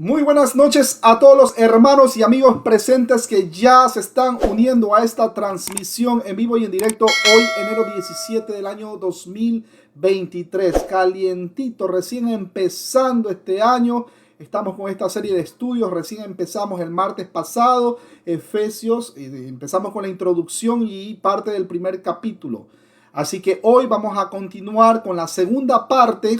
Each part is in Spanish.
Muy buenas noches a todos los hermanos y amigos presentes que ya se están uniendo a esta transmisión en vivo y en directo hoy, enero 17 del año 2023. Calientito, recién empezando este año. Estamos con esta serie de estudios, recién empezamos el martes pasado, Efesios, empezamos con la introducción y parte del primer capítulo. Así que hoy vamos a continuar con la segunda parte.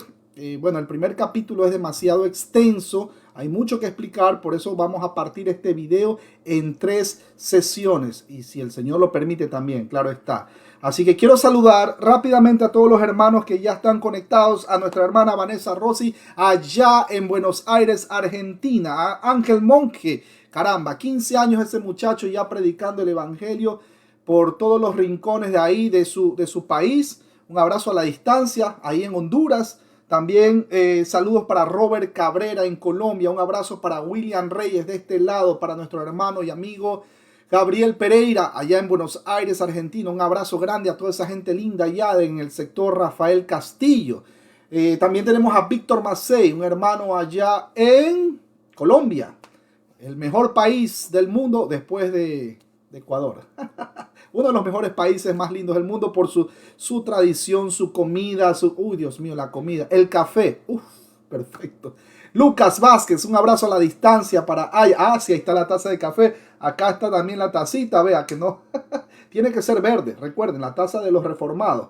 Bueno, el primer capítulo es demasiado extenso, hay mucho que explicar, por eso vamos a partir este video en 3 sesiones, y si el Señor lo permite también, claro está. Así que quiero saludar rápidamente a todos los hermanos que ya están conectados, a nuestra hermana Vanessa Rossi, allá en Buenos Aires, Argentina, a Ángel Monge, caramba, 15 años ese muchacho ya predicando el evangelio por todos los rincones de ahí, de su país. Un abrazo a la distancia, ahí en Honduras. También saludos para Robert Cabrera en Colombia. Un abrazo para William Reyes de este lado, para nuestro hermano y amigo Gabriel Pereira allá en Buenos Aires, Argentina. Un abrazo grande a toda esa gente linda allá en el sector Rafael Castillo. También tenemos a Víctor Macei, un hermano allá en Colombia, el mejor país del mundo después de Ecuador. Uno de los mejores países más lindos del mundo por su tradición, su comida, uy, Dios mío, la comida, el café, perfecto. Lucas Vázquez, un abrazo a la distancia para sí, ahí está la taza de café, acá está también la tacita, vea que no, tiene que ser verde, recuerden, la taza de los reformados.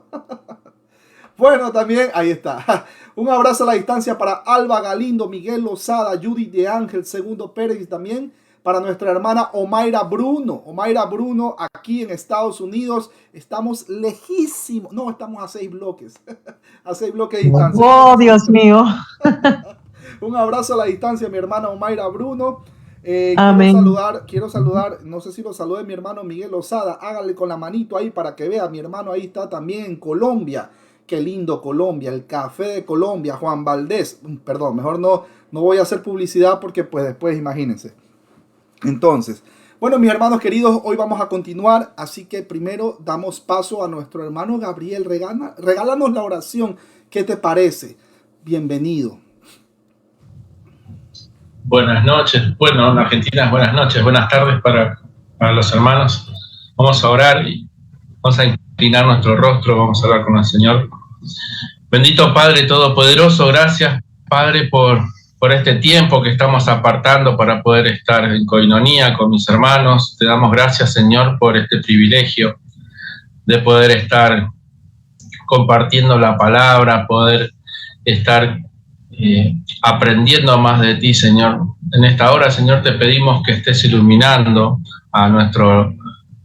Bueno, también, ahí está. Un abrazo a la distancia para Alba Galindo, Miguel Lozada, Judith de Ángel, Segundo Pérez y también para nuestra hermana Omaira Bruno. Omaira Bruno, aquí en Estados Unidos. Estamos lejísimos. No, estamos a 6 bloques. A 6 bloques de distancia. ¡Oh, Dios mío! Un abrazo a la distancia, mi hermana Omaira Bruno. Amén. Quiero saludar, no sé si lo salude mi hermano Miguel Lozada. Hágale con la manito ahí para que vea. Mi hermano ahí está también en Colombia. Qué lindo Colombia, el café de Colombia, Juan Valdés. Perdón, mejor no voy a hacer publicidad porque pues después imagínense. Entonces, bueno, mis hermanos queridos, hoy vamos a continuar, así que primero damos paso a nuestro hermano Gabriel. Regálanos la oración, ¿qué te parece? Bienvenido. Buenas noches, bueno, en Argentina es buenas noches, buenas tardes para los hermanos. Vamos a orar y vamos a inclinar nuestro rostro, vamos a hablar con el Señor. Bendito Padre Todopoderoso, gracias Padre por este tiempo que estamos apartando para poder estar en coinonía con mis hermanos. Te damos gracias, Señor, por este privilegio de poder estar compartiendo la palabra, poder estar aprendiendo más de ti, Señor. En esta hora, Señor, te pedimos que estés iluminando a nuestro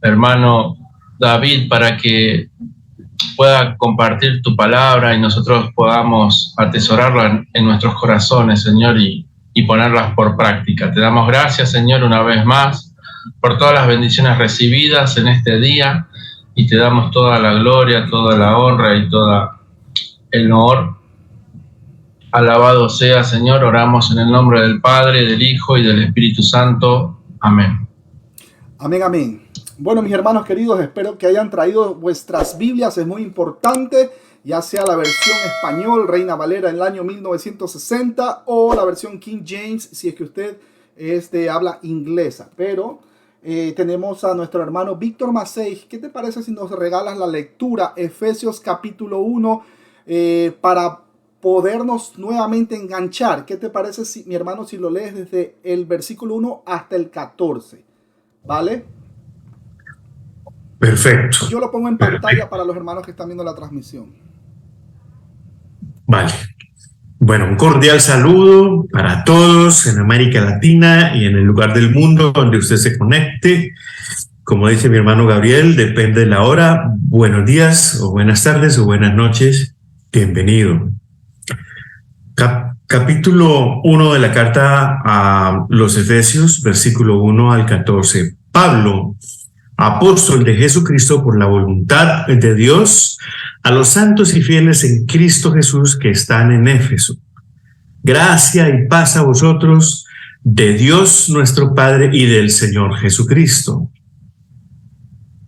hermano David para que pueda compartir tu palabra y nosotros podamos atesorarla en nuestros corazones, Señor, y ponerlas por práctica. Te damos gracias, Señor, una vez más por todas las bendiciones recibidas en este día y te damos toda la gloria, toda la honra y todo el honor. Alabado sea, Señor. Oramos en el nombre del Padre, del Hijo y del Espíritu Santo. Amén. Amén, amén. Bueno, mis hermanos queridos, espero que hayan traído vuestras Biblias, es muy importante, ya sea la versión español, Reina Valera en el año 1960, o la versión King James, si es que usted es de habla inglesa. Pero tenemos a nuestro hermano Víctor Macei. ¿Qué te parece si nos regalas la lectura, Efesios capítulo 1, para podernos nuevamente enganchar? ¿Qué te parece, mi hermano, si lo lees desde el versículo 1 hasta el 14? ¿Vale? Perfecto. Yo lo pongo en pantalla para los hermanos que están viendo la transmisión. Vale. Bueno, un cordial saludo para todos en América Latina y en el lugar del mundo donde usted se conecte. Como dice mi hermano Gabriel, depende de la hora. Buenos días o buenas tardes o buenas noches. Bienvenido. Capítulo 1 de la carta a los Efesios, versículo 1 al 14. Pablo, apóstol de Jesucristo por la voluntad de Dios, a los santos y fieles en Cristo Jesús que están en Éfeso. Gracia y paz a vosotros, de Dios nuestro Padre y del Señor Jesucristo.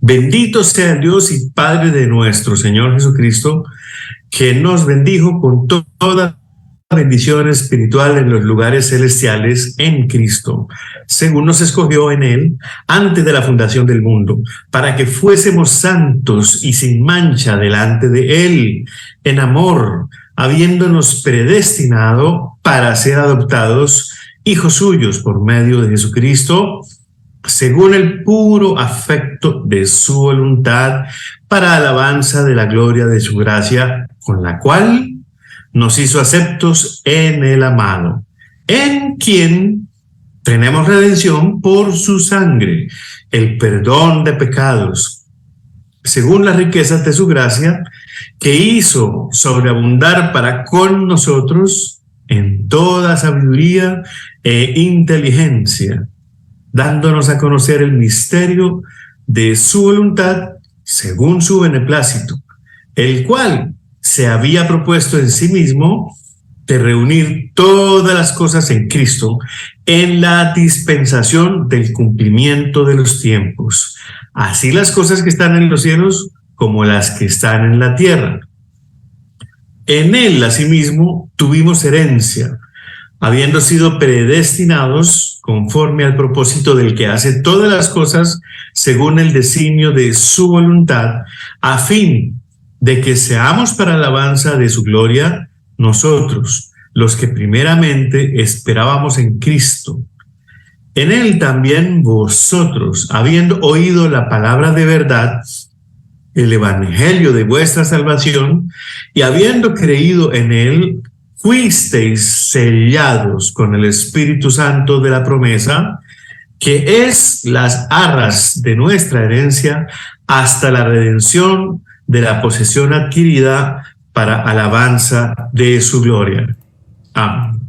Bendito sea el Dios y Padre de nuestro Señor Jesucristo, que nos bendijo con toda bendición espiritual en los lugares celestiales en Cristo, según nos escogió en Él antes de la fundación del mundo, para que fuésemos santos y sin mancha delante de Él, en amor, habiéndonos predestinado para ser adoptados hijos suyos por medio de Jesucristo, según el puro afecto de su voluntad, para alabanza de la gloria de su gracia, con la cual nos hizo aceptos en el amado, en quien tenemos redención por su sangre, el perdón de pecados, según las riquezas de su gracia, que hizo sobreabundar para con nosotros en toda sabiduría e inteligencia, dándonos a conocer el misterio de su voluntad según su beneplácito, el cual se había propuesto en sí mismo de reunir todas las cosas en Cristo en la dispensación del cumplimiento de los tiempos, así las cosas que están en los cielos como las que están en la tierra. En él, asimismo, tuvimos herencia, habiendo sido predestinados conforme al propósito del que hace todas las cosas según el designio de su voluntad, a fin de que seamos para alabanza de su gloria nosotros, los que primeramente esperábamos en Cristo. En él también vosotros, habiendo oído la palabra de verdad, el evangelio de vuestra salvación, y habiendo creído en él, fuisteis sellados con el Espíritu Santo de la promesa, que es las arras de nuestra herencia hasta la redención de la posesión adquirida para alabanza de su gloria. Amén.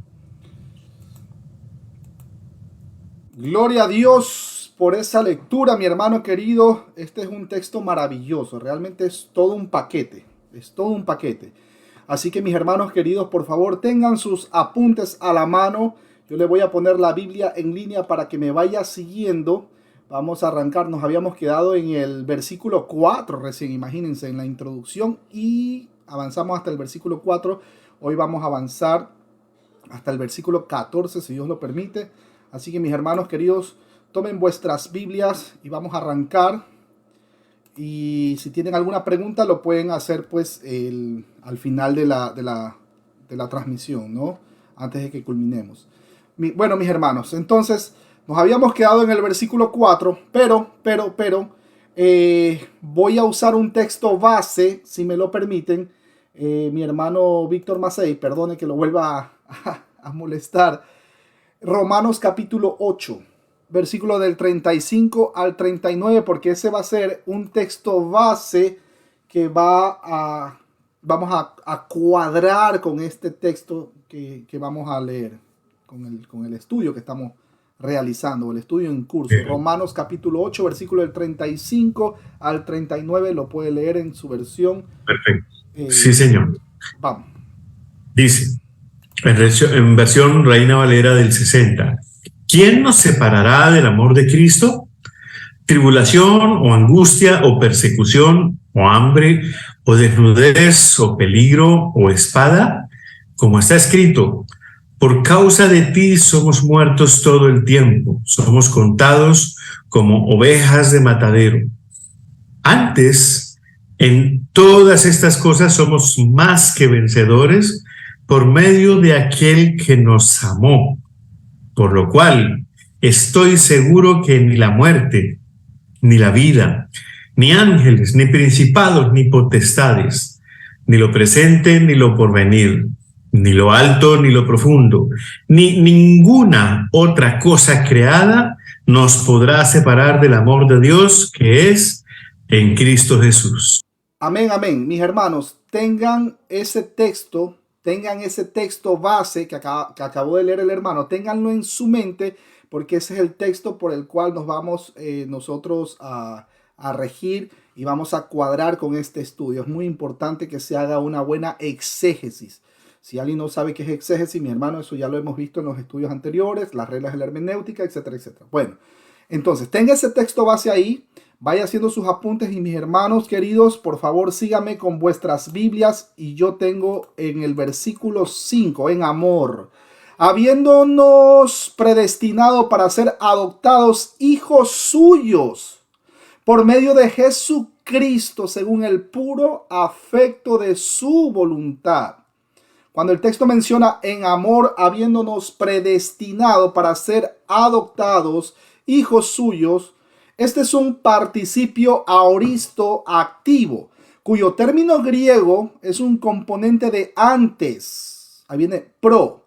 Gloria a Dios por esa lectura, mi hermano querido. Este es un texto maravilloso, realmente es todo un paquete, Así que mis hermanos queridos, por favor, tengan sus apuntes a la mano. Yo le voy a poner la Biblia en línea para que me vaya siguiendo. Vamos a arrancar, nos habíamos quedado en el versículo 4 recién, imagínense, en la introducción, y avanzamos hasta el versículo 4. Hoy vamos a avanzar hasta el versículo 14, si Dios lo permite. Así que mis hermanos queridos, tomen vuestras Biblias y vamos a arrancar. Y si tienen alguna pregunta lo pueden hacer pues al final de la transmisión, ¿no? Antes de que culminemos. Bueno, mis hermanos, entonces nos habíamos quedado en el versículo 4, pero voy a usar un texto base, si me lo permiten. Mi hermano Víctor Macei, perdone que lo vuelva a molestar. Romanos capítulo 8. Versículo del 35 al 39, porque ese va a ser un texto base que vamos a cuadrar con este texto que vamos a leer, con el estudio que estamos realizando, el estudio en curso. Romanos capítulo 8, versículo del 35 al 39, lo puede leer en su versión. Perfecto. Sí, señor. Vamos. Dice, en versión Reina Valera del 60, ¿quién nos separará del amor de Cristo? ¿Tribulación o angustia o persecución o hambre o desnudez o peligro o espada? Como está escrito, por causa de ti somos muertos todo el tiempo, somos contados como ovejas de matadero. Antes, en todas estas cosas somos más que vencedores por medio de aquel que nos amó. Por lo cual, estoy seguro que ni la muerte, ni la vida, ni ángeles, ni principados, ni potestades, ni lo presente, ni lo porvenir, ni lo alto, ni lo profundo, ni ninguna otra cosa creada nos podrá separar del amor de Dios que es en Cristo Jesús. Amén, amén. Mis hermanos, tengan ese texto base que acabó de leer el hermano, ténganlo en su mente, porque ese es el texto por el cual nos vamos nosotros a regir y vamos a cuadrar con este estudio. Es muy importante que se haga una buena exégesis. Si alguien no sabe qué es exégesis, mi hermano, eso ya lo hemos visto en los estudios anteriores, las reglas de la hermenéutica, etcétera, etcétera. Bueno, Entonces, tenga ese texto base ahí, vaya haciendo sus apuntes y mis hermanos queridos, por favor síganme con vuestras Biblias y yo tengo en el versículo 5, en amor, habiéndonos predestinado para ser adoptados hijos suyos por medio de Jesucristo según el puro afecto de su voluntad. Cuando el texto menciona en amor, habiéndonos predestinado para ser adoptados hijos suyos, este es un participio aoristo activo, cuyo término griego es un componente de antes. Ahí viene pro.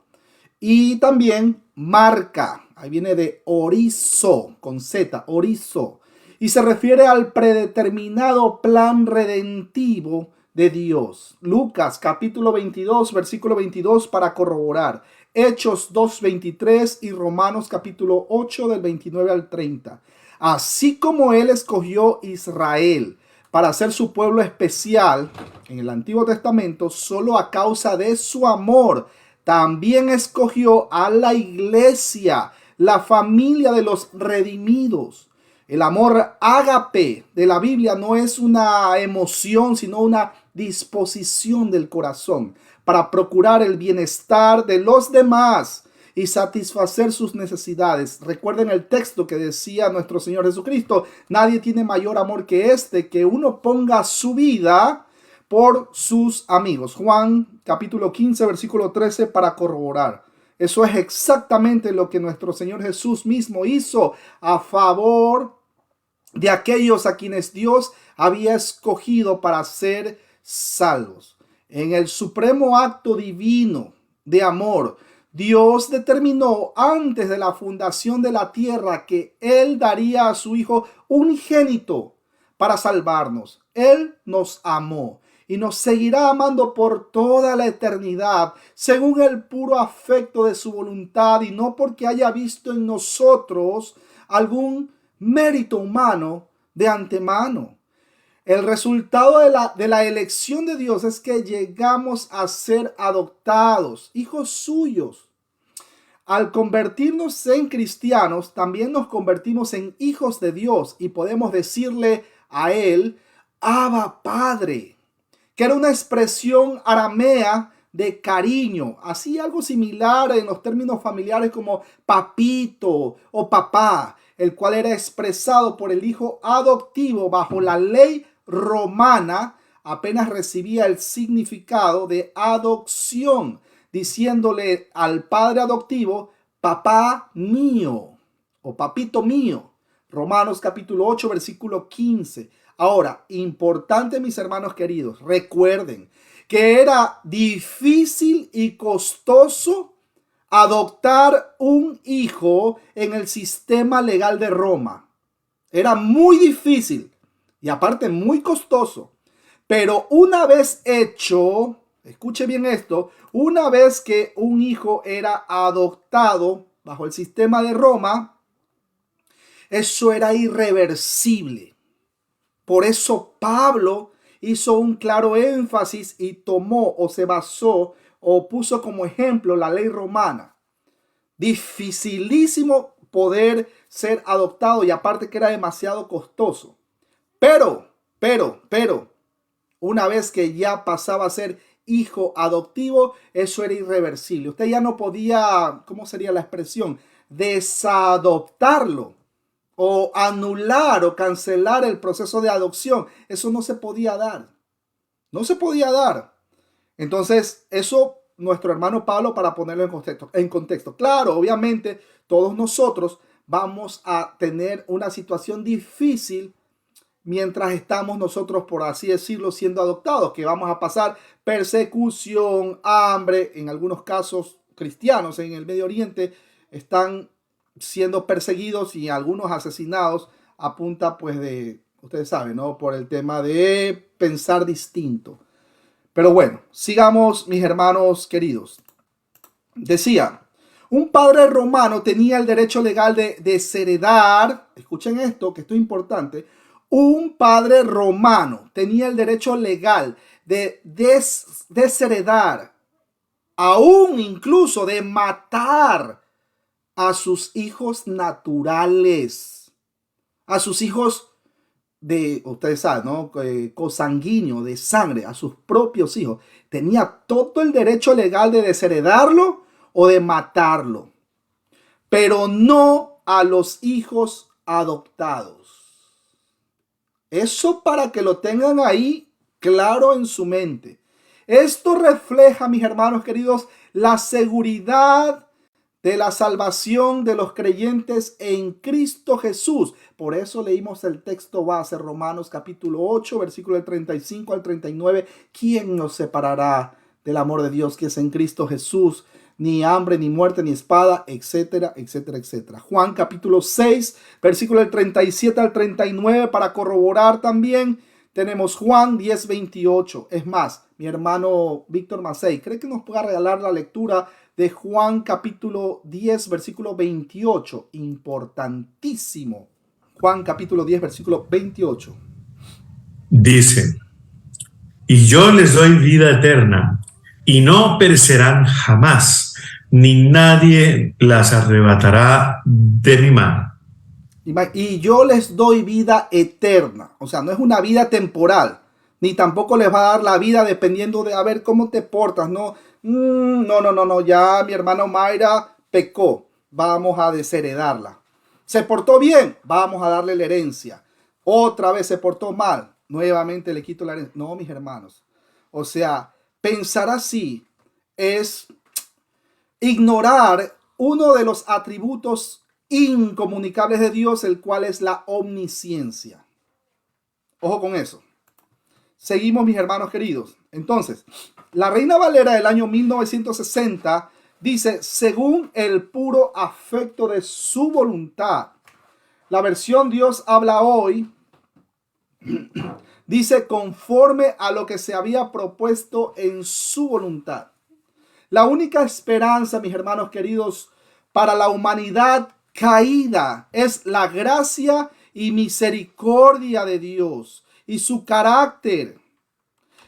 Y también marca. Ahí viene de orizo, con Z, orizo. Y se refiere al predeterminado plan redentivo de Dios. Lucas capítulo 22, versículo 22 para corroborar. Hechos 2:23 y Romanos capítulo 8 del 29 al 30. Así como Él escogió Israel para ser su pueblo especial en el Antiguo Testamento, solo a causa de su amor, también escogió a la iglesia, la familia de los redimidos. El amor ágape de la Biblia no es una emoción, sino una disposición del corazón para procurar el bienestar de los demás y satisfacer sus necesidades. Recuerden el texto que decía nuestro Señor Jesucristo: nadie tiene mayor amor que este, que uno ponga su vida por sus amigos. Juan capítulo 15, versículo 13 para corroborar. Eso es exactamente lo que nuestro Señor Jesús mismo hizo a favor de aquellos a quienes Dios había escogido para ser salvos. En el supremo acto divino de amor, Dios determinó antes de la fundación de la tierra que Él daría a su Hijo unigénito para salvarnos. Él nos amó y nos seguirá amando por toda la eternidad, según el puro afecto de su voluntad, y no porque haya visto en nosotros algún mérito humano de antemano. El resultado de la elección de Dios es que llegamos a ser adoptados, hijos suyos. Al convertirnos en cristianos, también nos convertimos en hijos de Dios y podemos decirle a Él, Abba Padre, que era una expresión aramea de cariño, así algo similar en los términos familiares como papito o papá, el cual era expresado por el hijo adoptivo bajo la ley romana. Apenas recibía el significado de adopción, diciéndole al padre adoptivo, papá mío o papito mío. Romanos capítulo 8, versículo 15. Ahora, importante, mis hermanos queridos, recuerden que era difícil y costoso adoptar un hijo en el sistema legal de Roma. Era muy difícil y aparte muy costoso. Pero una vez hecho, escuche bien esto, una vez que un hijo era adoptado bajo el sistema de Roma, eso era irreversible. Por eso Pablo hizo un claro énfasis y tomó o se basó o puso como ejemplo la ley romana. Dificilísimo poder ser adoptado y aparte que era demasiado costoso. Pero, una vez que ya pasaba a ser hijo adoptivo, eso era irreversible. Usted ya no podía, ¿cómo sería la expresión? Desadoptarlo o anular o cancelar el proceso de adopción. Eso no se podía dar. No se podía dar. Entonces, eso nuestro hermano Pablo, para ponerlo en contexto. Claro, obviamente, todos nosotros vamos a tener una situación difícil mientras estamos nosotros, por así decirlo, siendo adoptados, que vamos a pasar persecución, hambre. En algunos casos cristianos en el Medio Oriente están siendo perseguidos y algunos asesinados a punta, pues, de, ustedes saben, ¿no? Por el tema de pensar distinto. Pero bueno, sigamos, mis hermanos queridos. Decía, un padre romano tenía el derecho legal de desheredar, escuchen esto, que esto es importante, un padre romano tenía el derecho legal de desheredar, aún incluso de matar a sus hijos naturales. a sus hijos de, ustedes saben, ¿no? Cosanguíneo, de sangre, a sus propios hijos. Tenía todo el derecho legal de desheredarlo o de matarlo, pero no a los hijos adoptados. Eso para que lo tengan ahí claro en su mente. Esto refleja, mis hermanos queridos, la seguridad de la salvación de los creyentes en Cristo Jesús. Por eso leímos el texto base, Romanos capítulo 8, versículo del 35 al 39. ¿Quién nos separará del amor de Dios que es en Cristo Jesús? Ni hambre, ni muerte, ni espada, etcétera, etcétera, etcétera. Juan capítulo 6, versículo del 37 al 39, para corroborar también. Tenemos Juan 10, 28. Es más, mi hermano Víctor Macei, ¿cree que nos pueda regalar la lectura de Juan capítulo 10, versículo 28? Importantísimo. Juan capítulo 10, versículo 28. Dice: y yo les doy vida eterna, y no perecerán jamás, ni nadie las arrebatará de mi mano. Y yo les doy vida eterna. O sea, no es una vida temporal, ni tampoco les va a dar la vida dependiendo de a ver cómo te portas, ¿no? No, ya mi hermano Mayra pecó, vamos a desheredarla. Se portó bien, vamos a darle la herencia. Otra vez se portó mal, nuevamente le quito la herencia. No, mis hermanos. O sea, pensar así es ignorar uno de los atributos incomunicables de Dios, el cual es la omnisciencia. Ojo con eso. Seguimos, mis hermanos queridos. Entonces, la Reina Valera del año 1960 dice, según el puro afecto de su voluntad. La versión Dios habla hoy dice, conforme a lo que se había propuesto en su voluntad. La única esperanza, mis hermanos queridos, para la humanidad caída es la gracia y misericordia de Dios y su carácter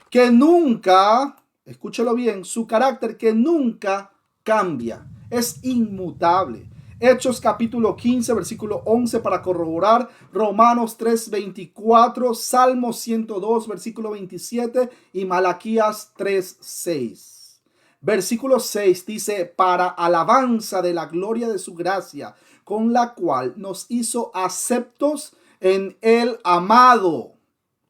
que nunca, escúchelo bien, su carácter que nunca cambia, es inmutable. Hechos capítulo 15, versículo 11 para corroborar, Romanos 3, 24, Salmo 102, versículo 27 y Malaquías 3, 6. Versículo 6 dice, para alabanza de la gloria de su gracia, con la cual nos hizo aceptos en el amado.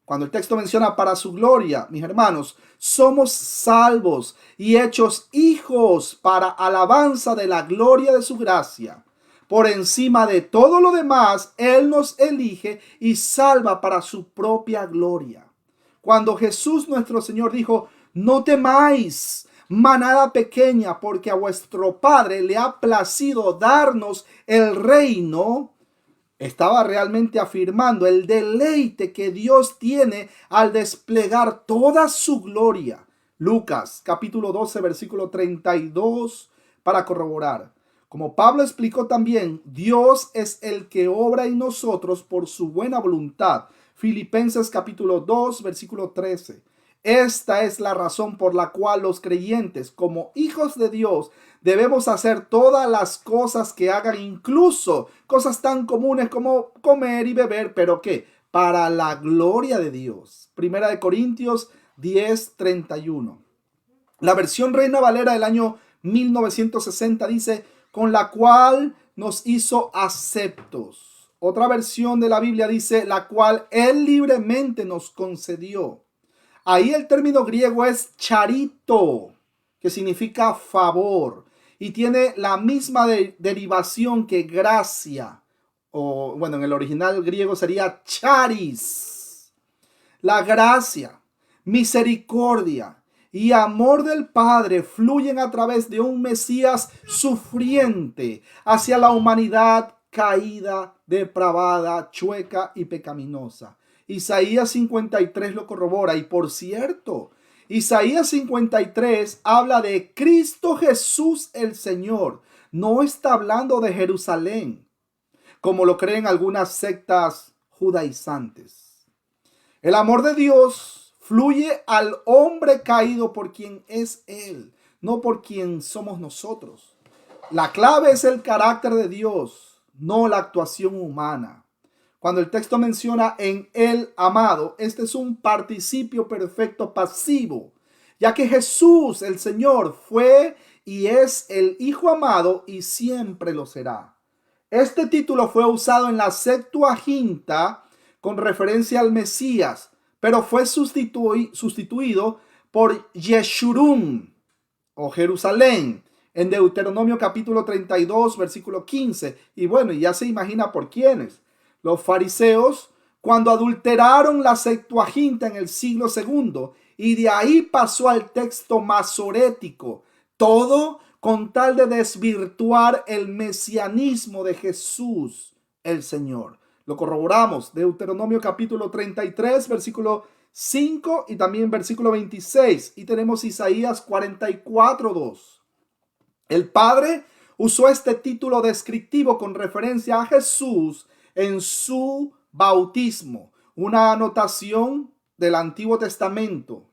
Cuando el texto menciona para su gloria, mis hermanos, somos salvos y hechos hijos para alabanza de la gloria de su gracia. Por encima de todo lo demás, Él nos elige y salva para su propia gloria. Cuando Jesús nuestro Señor dijo, no temáis, manada pequeña, porque a vuestro Padre le ha placido darnos el reino, estaba realmente afirmando el deleite que Dios tiene al desplegar toda su gloria. Lucas capítulo 12 versículo 32 para corroborar. Como Pablo explicó también, Dios es el que obra en nosotros por su buena voluntad. Filipenses capítulo 2 versículo 13. Esta es la razón por la cual los creyentes, como hijos de Dios, debemos hacer todas las cosas que hagan, incluso cosas tan comunes como comer y beber, pero ¿qué? Para la gloria de Dios. Primera de Corintios 10:31. La versión Reina Valera del año 1960 dice, con la cual nos hizo aceptos. Otra versión de la Biblia dice, la cual Él libremente nos concedió. Ahí el término griego es charito, que significa favor, y tiene la misma derivación que gracia, o bueno, en el original griego sería charis. La gracia, misericordia y amor del Padre fluyen a través de un Mesías sufriente hacia la humanidad caída, depravada, chueca y pecaminosa. Isaías 53 lo corrobora. Y por cierto, Isaías 53 habla de Cristo Jesús el Señor. No está hablando de Jerusalén, como lo creen algunas sectas judaizantes. El amor de Dios fluye al hombre caído por quien es Él, no por quien somos nosotros. La clave es el carácter de Dios, no la actuación humana. Cuando el texto menciona en el amado, este es un participio perfecto pasivo, ya que Jesús, el Señor, fue y es el Hijo amado y siempre lo será. Este título fue usado en la Septuaginta con referencia al Mesías, pero fue sustituido por Yeshurun o Jerusalén en Deuteronomio capítulo 32, versículo 15. Y bueno, ya se imagina por quiénes. Los fariseos, cuando adulteraron la Septuaginta en el siglo segundo, y de ahí pasó al texto masorético, todo con tal de desvirtuar el mesianismo de Jesús el Señor. Lo corroboramos, Deuteronomio capítulo 33, versículo 5 y también versículo 26. Y tenemos Isaías 44, 2. El Padre usó este título descriptivo con referencia a Jesús en su bautismo, una anotación del Antiguo Testamento.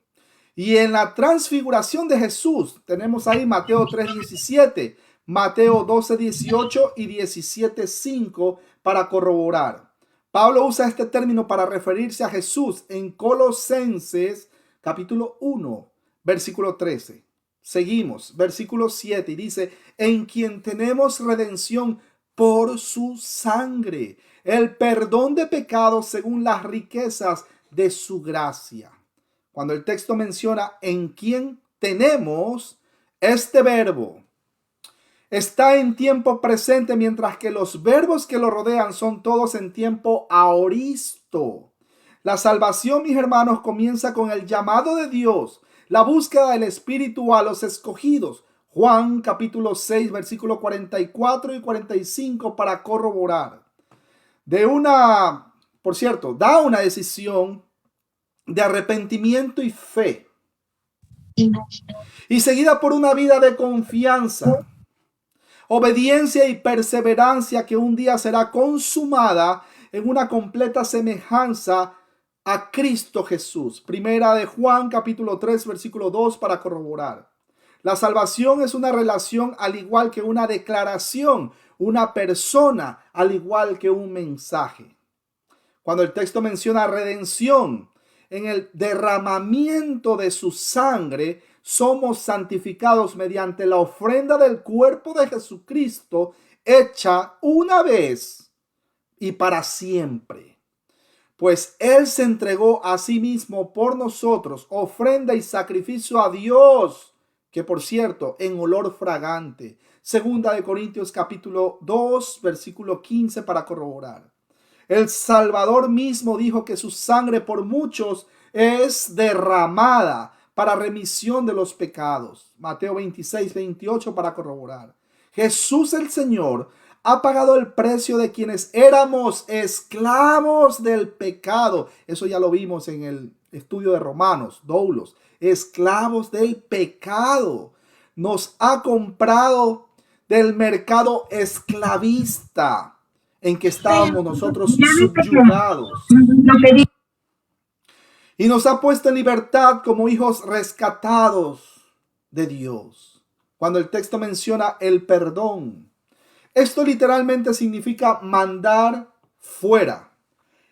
Y en la transfiguración de Jesús tenemos ahí Mateo 3:17, Mateo 12:18 y 17:5 para corroborar. Pablo usa este término para referirse a Jesús en Colosenses capítulo 1, versículo 13. Seguimos, versículo 7, y dice, en quien tenemos redención por su sangre, el perdón de pecados según las riquezas de su gracia. Cuando el texto menciona en quien tenemos, este verbo está en tiempo presente, mientras que los verbos que lo rodean son todos en tiempo aoristo. La salvación, mis hermanos, comienza con el llamado de Dios, la búsqueda del Espíritu a los escogidos. Juan capítulo 6, versículo 44 y 45 para corroborar. Da una decisión de arrepentimiento y fe, y seguida por una vida de confianza, obediencia y perseverancia que un día será consumada en una completa semejanza a Cristo Jesús. Primera de Juan capítulo 3 versículo 2 para corroborar. La salvación es una relación al igual que una declaración, una persona al igual que un mensaje. Cuando el texto menciona redención, en el derramamiento de su sangre, somos santificados mediante la ofrenda del cuerpo de Jesucristo, hecha una vez y para siempre. Pues Él se entregó a sí mismo por nosotros, ofrenda y sacrificio a Dios, que por cierto, en olor fragante. Segunda de Corintios capítulo 2, versículo 15 para corroborar. El Salvador mismo dijo que su sangre por muchos es derramada para remisión de los pecados. Mateo 26, 28 para corroborar. Jesús el Señor ha pagado el precio de quienes éramos esclavos del pecado. Eso ya lo vimos en el estudio de Romanos, doulos, esclavos del pecado. Nos ha comprado del mercado esclavista en que estábamos nosotros subyugados, y nos ha puesto en libertad como hijos rescatados de Dios. Cuando el texto menciona el perdón, esto literalmente significa mandar fuera.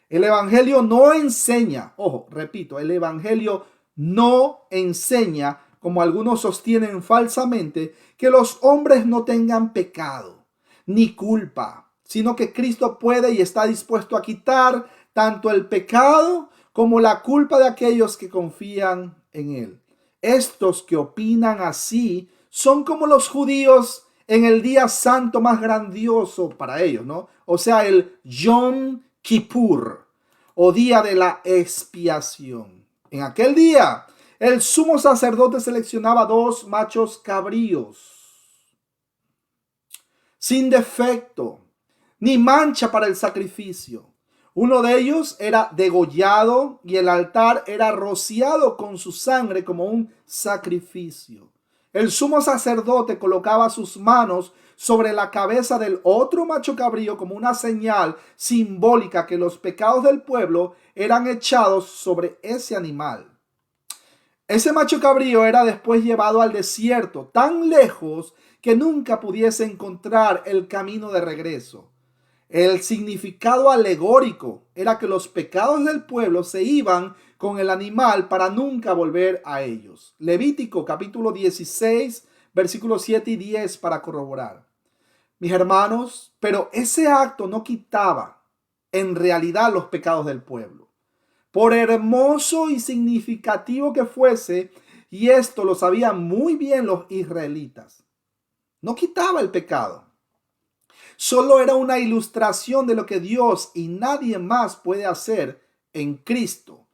El evangelio no enseña, ojo, repito, el evangelio no enseña, como algunos sostienen falsamente, que los hombres no tengan pecado ni culpa, sino que Cristo puede y está dispuesto a quitar tanto el pecado como la culpa de aquellos que confían en Él. Estos que opinan así son como los judíos en el día santo más grandioso para ellos, ¿no? O sea, el Yom Kippur, o día de la expiación. En aquel día, el sumo sacerdote seleccionaba 2 machos cabríos, sin defecto ni mancha para el sacrificio. Uno de ellos era degollado y el altar era rociado con su sangre como un sacrificio. El sumo sacerdote colocaba sus manos sobre la cabeza del otro macho cabrío como una señal simbólica que los pecados del pueblo eran echados sobre ese animal. Ese macho cabrío era después llevado al desierto, tan lejos que nunca pudiese encontrar el camino de regreso. El significado alegórico era que los pecados del pueblo se iban con el animal para nunca volver a ellos. Levítico capítulo 16, versículos 7 y 10 para corroborar. Mis hermanos, pero ese acto no quitaba en realidad los pecados del pueblo. Por hermoso y significativo que fuese, y esto lo sabían muy bien los israelitas, no quitaba el pecado. Solo era una ilustración de lo que Dios y nadie más puede hacer en Cristo.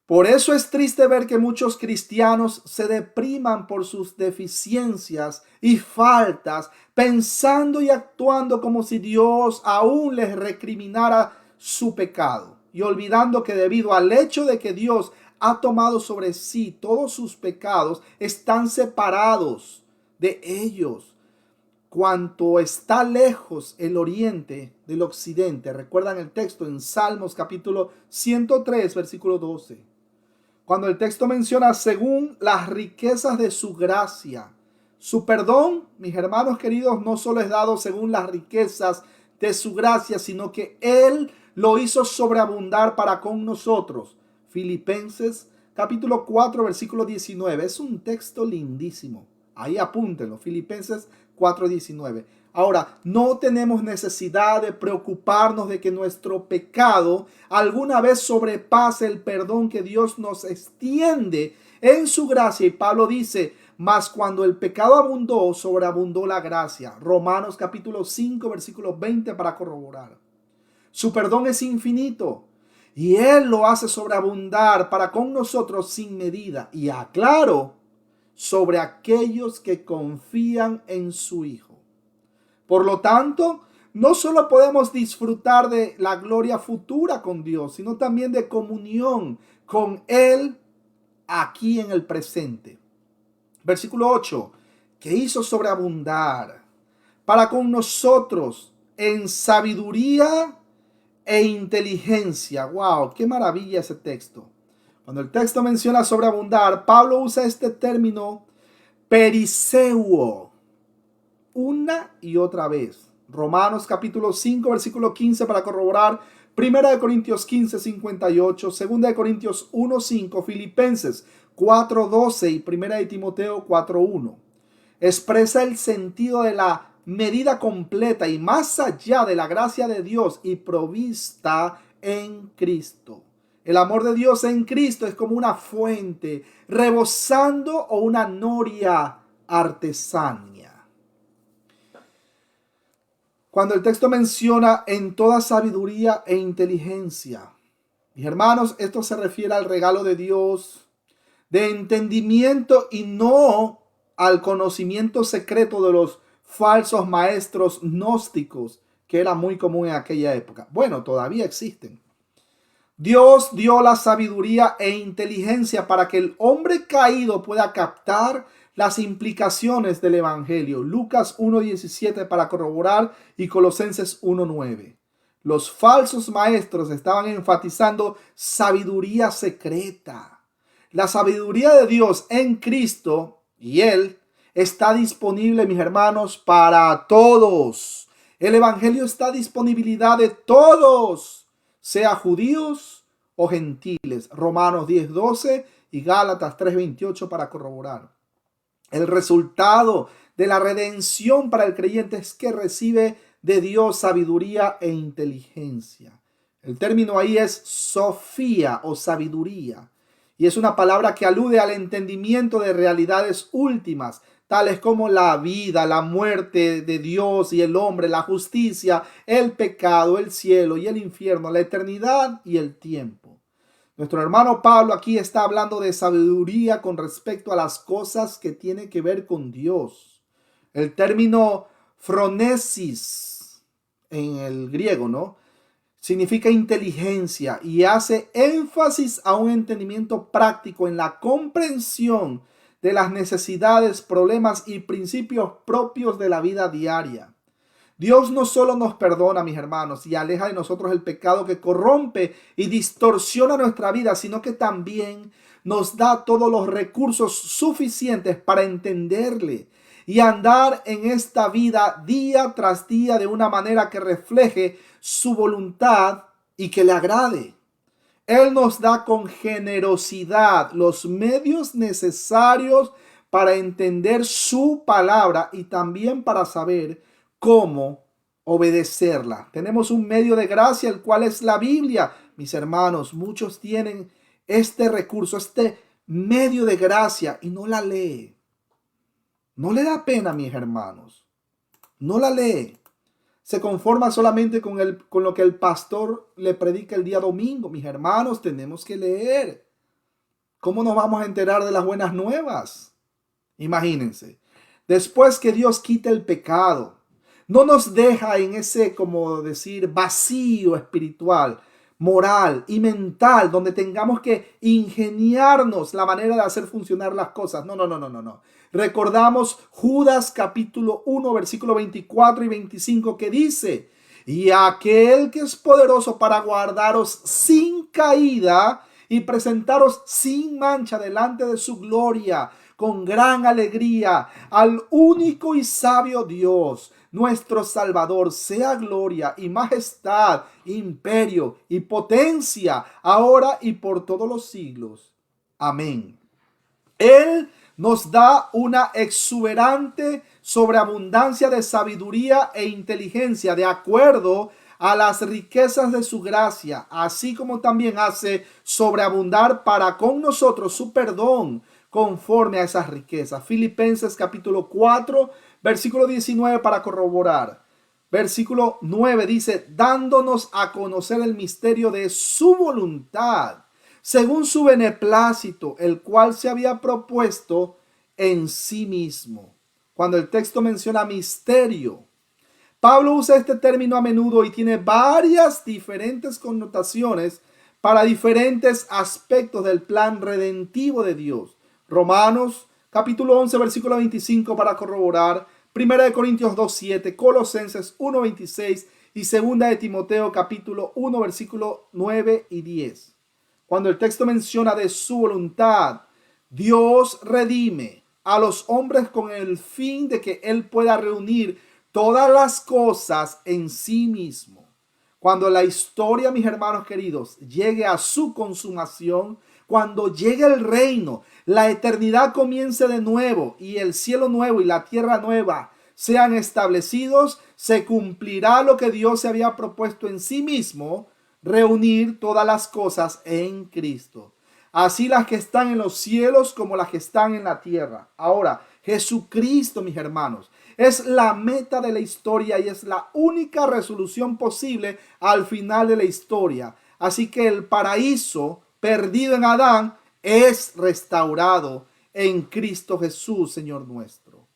Por eso es triste ver que muchos cristianos se depriman por sus deficiencias y faltas, pensando y actuando como si Dios aún les recriminara su pecado, y olvidando que debido al hecho de que Dios ha tomado sobre sí todos sus pecados, están separados de ellos. Cuanto está lejos el oriente del occidente. Recuerdan el texto en Salmos capítulo 103, versículo 12. Cuando el texto menciona según las riquezas de su gracia. Su perdón, mis hermanos queridos, no solo es dado según las riquezas de su gracia, sino que Él lo hizo sobreabundar para con nosotros. Filipenses capítulo 4, versículo 19. Es un texto lindísimo. Ahí apúntenlo. Filipenses 4:19. Ahora, no tenemos necesidad de preocuparnos de que nuestro pecado alguna vez sobrepase el perdón que Dios nos extiende en su gracia. Y Pablo dice, mas cuando el pecado abundó, sobreabundó la gracia. Romanos capítulo 5, versículo 20 para corroborar. Su perdón es infinito y Él lo hace sobreabundar para con nosotros sin medida. Y aclaro, sobre aquellos que confían en su Hijo. Por lo tanto, no solo podemos disfrutar de la gloria futura con Dios, sino también de comunión con Él aquí en el presente. Versículo 8, que hizo sobreabundar para con nosotros en sabiduría e inteligencia. ¡Wow! ¡Qué maravilla ese texto! Cuando el texto menciona sobreabundar, Pablo usa este término periseuo una y otra vez. Romanos capítulo 5, versículo 15 para corroborar. 1 Corintios 15, 58. 2 Corintios 1, 5. Filipenses 4, 12 y 1 Timoteo 4, 1. Expresa el sentido de la medida completa y más allá de la gracia de Dios y provista en Cristo. El amor de Dios en Cristo es como una fuente rebosando o una noria artesania. Cuando el texto menciona en toda sabiduría e inteligencia, mis hermanos, esto se refiere al regalo de Dios de entendimiento y no al conocimiento secreto de los falsos maestros gnósticos, que era muy común en aquella época. Bueno, todavía existen. Dios dio la sabiduría e inteligencia para que el hombre caído pueda captar las implicaciones del evangelio. Lucas 1:17 para corroborar y Colosenses 1:9. Los falsos maestros estaban enfatizando sabiduría secreta. La sabiduría de Dios en Cristo y Él está disponible, mis hermanos, para todos. El evangelio está a disponibilidad de todos, sea judíos o gentiles. Romanos 10:12 y Gálatas 3:28 para corroborar. El resultado de la redención para el creyente es que recibe de Dios sabiduría e inteligencia. El término ahí es sofía o sabiduría, y es una palabra que alude al entendimiento de realidades últimas, tales como la vida, la muerte de Dios y el hombre, la justicia, el pecado, el cielo y el infierno, la eternidad y el tiempo. Nuestro hermano Pablo aquí está hablando de sabiduría con respecto a las cosas que tienen que ver con Dios. El término phronesis en el griego, ¿no?, significa inteligencia y hace énfasis a un entendimiento práctico en la comprensión de las necesidades, problemas y principios propios de la vida diaria. Dios no solo nos perdona, mis hermanos, y aleja de nosotros el pecado que corrompe y distorsiona nuestra vida, sino que también nos da todos los recursos suficientes para entenderle y andar en esta vida día tras día de una manera que refleje su voluntad y que le agrade. Él nos da con generosidad los medios necesarios para entender su palabra y también para saber cómo obedecerla. Tenemos un medio de gracia, el cual es la Biblia. Mis hermanos, muchos tienen este recurso, este medio de gracia y no la lee. No le da pena, mis hermanos. No la lee. Se conforma solamente con lo que el pastor le predica el día domingo. Mis hermanos, tenemos que leer. ¿Cómo nos vamos a enterar de las buenas nuevas? Imagínense. Después que Dios quita el pecado, no nos deja en ese, como decir, vacío espiritual, moral y mental, donde tengamos que ingeniarnos la manera de hacer funcionar las cosas. No. Recordamos Judas capítulo 1, versículo 24 y 25 que dice: y aquel que es poderoso para guardaros sin caída y presentaros sin mancha delante de su gloria, con gran alegría, al único y sabio Dios, nuestro Salvador, sea gloria y majestad, imperio y potencia, ahora y por todos los siglos. Amén. Él nos da una exuberante sobreabundancia de sabiduría e inteligencia de acuerdo a las riquezas de su gracia, así como también hace sobreabundar para con nosotros su perdón conforme a esas riquezas. Filipenses capítulo 4, versículo 19 para corroborar. Versículo 9 dice: dándonos a conocer el misterio de su voluntad, según su beneplácito, el cual se había propuesto en sí mismo. Cuando el texto menciona misterio, Pablo usa este término a menudo y tiene varias diferentes connotaciones para diferentes aspectos del plan redentivo de Dios. Romanos capítulo 11, versículo 25 para corroborar, 1 Corintios 2:7, Colosenses 1:26 y 2 de Timoteo capítulo 1, versículo 9 y 10. Cuando el texto menciona de su voluntad, Dios redime a los hombres con el fin de que Él pueda reunir todas las cosas en sí mismo. Cuando la historia, mis hermanos queridos, llegue a su consumación, cuando llegue el reino, la eternidad comience de nuevo y el cielo nuevo y la tierra nueva sean establecidos, se cumplirá lo que Dios se había propuesto en sí mismo: reunir todas las cosas en Cristo, así las que están en los cielos como las que están en la tierra. Ahora, Jesucristo, mis hermanos, es la meta de la historia y es la única resolución posible al final de la historia. Así que el paraíso perdido en Adán es restaurado en Cristo Jesús, Señor nuestro.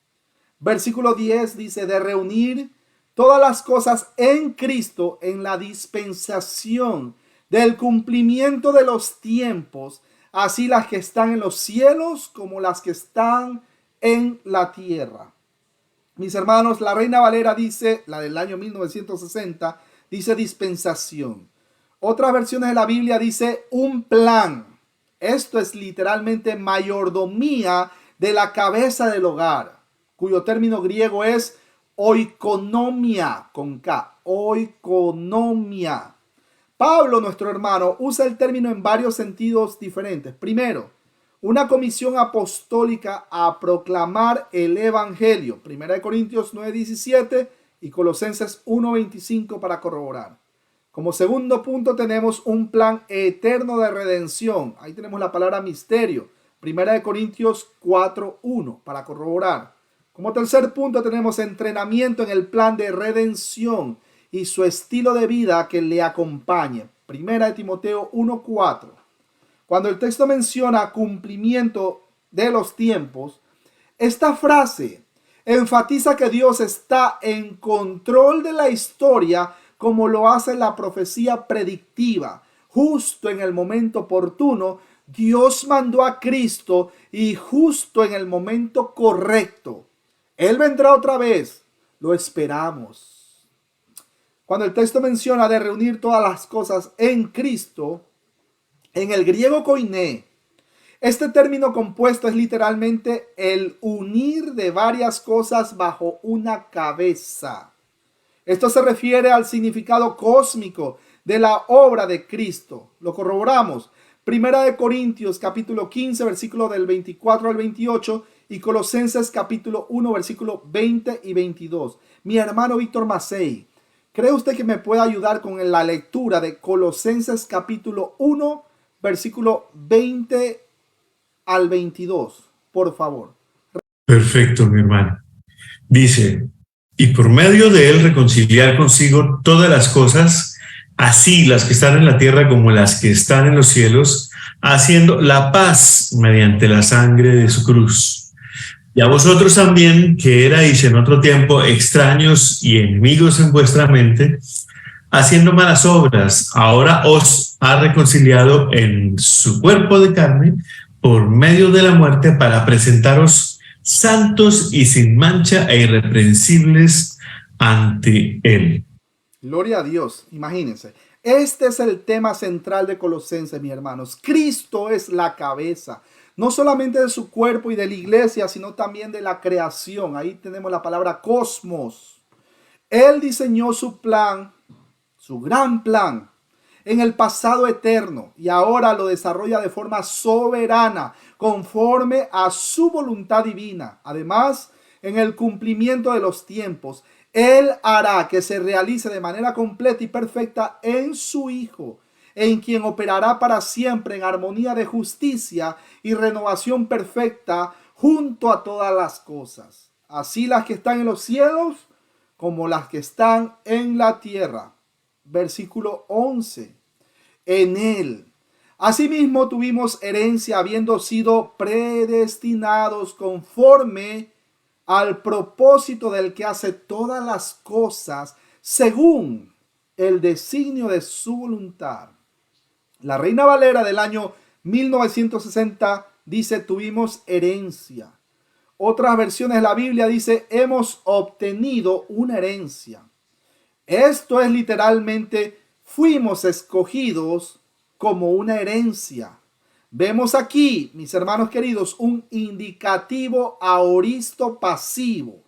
Versículo 10 dice: de reunir todas las cosas en Cristo en la dispensación del cumplimiento de los tiempos, así las que están en los cielos como las que están en la tierra. Mis hermanos, la Reina Valera dice, la del año 1960, dice dispensación. Otras versiones de la Biblia dice un plan. Esto es literalmente mayordomía de la cabeza del hogar, cuyo término griego es oikonomia, con K, oikonomia. Pablo, nuestro hermano, usa el término en varios sentidos diferentes. Primero, una comisión apostólica a proclamar el evangelio. 1 Corintios 9:17 y Colosenses 1:25 para corroborar. Como segundo punto tenemos un plan eterno de redención. Ahí tenemos la palabra misterio. 1 Corintios 4:1 para corroborar. Como tercer punto tenemos entrenamiento en el plan de redención y su estilo de vida que le acompañe. 1 Timoteo 1:4. Cuando el texto menciona cumplimiento de los tiempos, esta frase enfatiza que Dios está en control de la historia, como lo hace la profecía predictiva. Justo en el momento oportuno, Dios mandó a Cristo y justo en el momento correcto. Él vendrá otra vez. Lo esperamos. Cuando el texto menciona de reunir todas las cosas en Cristo, en el griego koiné, Este término compuesto es literalmente el unir de varias cosas bajo una cabeza. Esto se refiere al significado cósmico de la obra de Cristo. Lo corroboramos. Primera de Corintios capítulo 15, versículo del 24 al 28 y Colosenses capítulo 1, versículo 20 y 22. Mi hermano Víctor Macei, ¿cree usted que me puede ayudar con la lectura de Colosenses capítulo 1, versículo 20 al 22? Por favor. Perfecto, mi hermano. Dice, y por medio de él reconciliar consigo todas las cosas, así las que están en la tierra como las que están en los cielos, haciendo la paz mediante la sangre de su cruz. Y a vosotros también, que erais en otro tiempo extraños y enemigos en vuestra mente, haciendo malas obras, ahora os ha reconciliado en su cuerpo de carne por medio de la muerte para presentaros santos y sin mancha e irreprensibles ante él. Gloria a Dios, imagínense. Este es el tema central de Colosenses, mis hermanos. Cristo es la cabeza, no solamente de su cuerpo y de la iglesia, sino también de la creación. Ahí tenemos la palabra cosmos. Él diseñó su plan, su gran plan, en el pasado eterno y ahora lo desarrolla de forma soberana, conforme a su voluntad divina. Además, en el cumplimiento de los tiempos, Él hará que se realice de manera completa y perfecta en su Hijo, en quien operará para siempre en armonía de justicia y renovación perfecta junto a todas las cosas, así las que están en los cielos como las que están en la tierra. Versículo 11. En él, asimismo, tuvimos herencia, habiendo sido predestinados conforme al propósito del que hace todas las cosas según el designio de su voluntad. La Reina Valera del año 1960 dice: tuvimos herencia. Otras versiones de la Biblia dice: hemos obtenido una herencia. Esto es literalmente: fuimos escogidos como una herencia. Vemos aquí, mis hermanos queridos, un indicativo aoristo pasivo,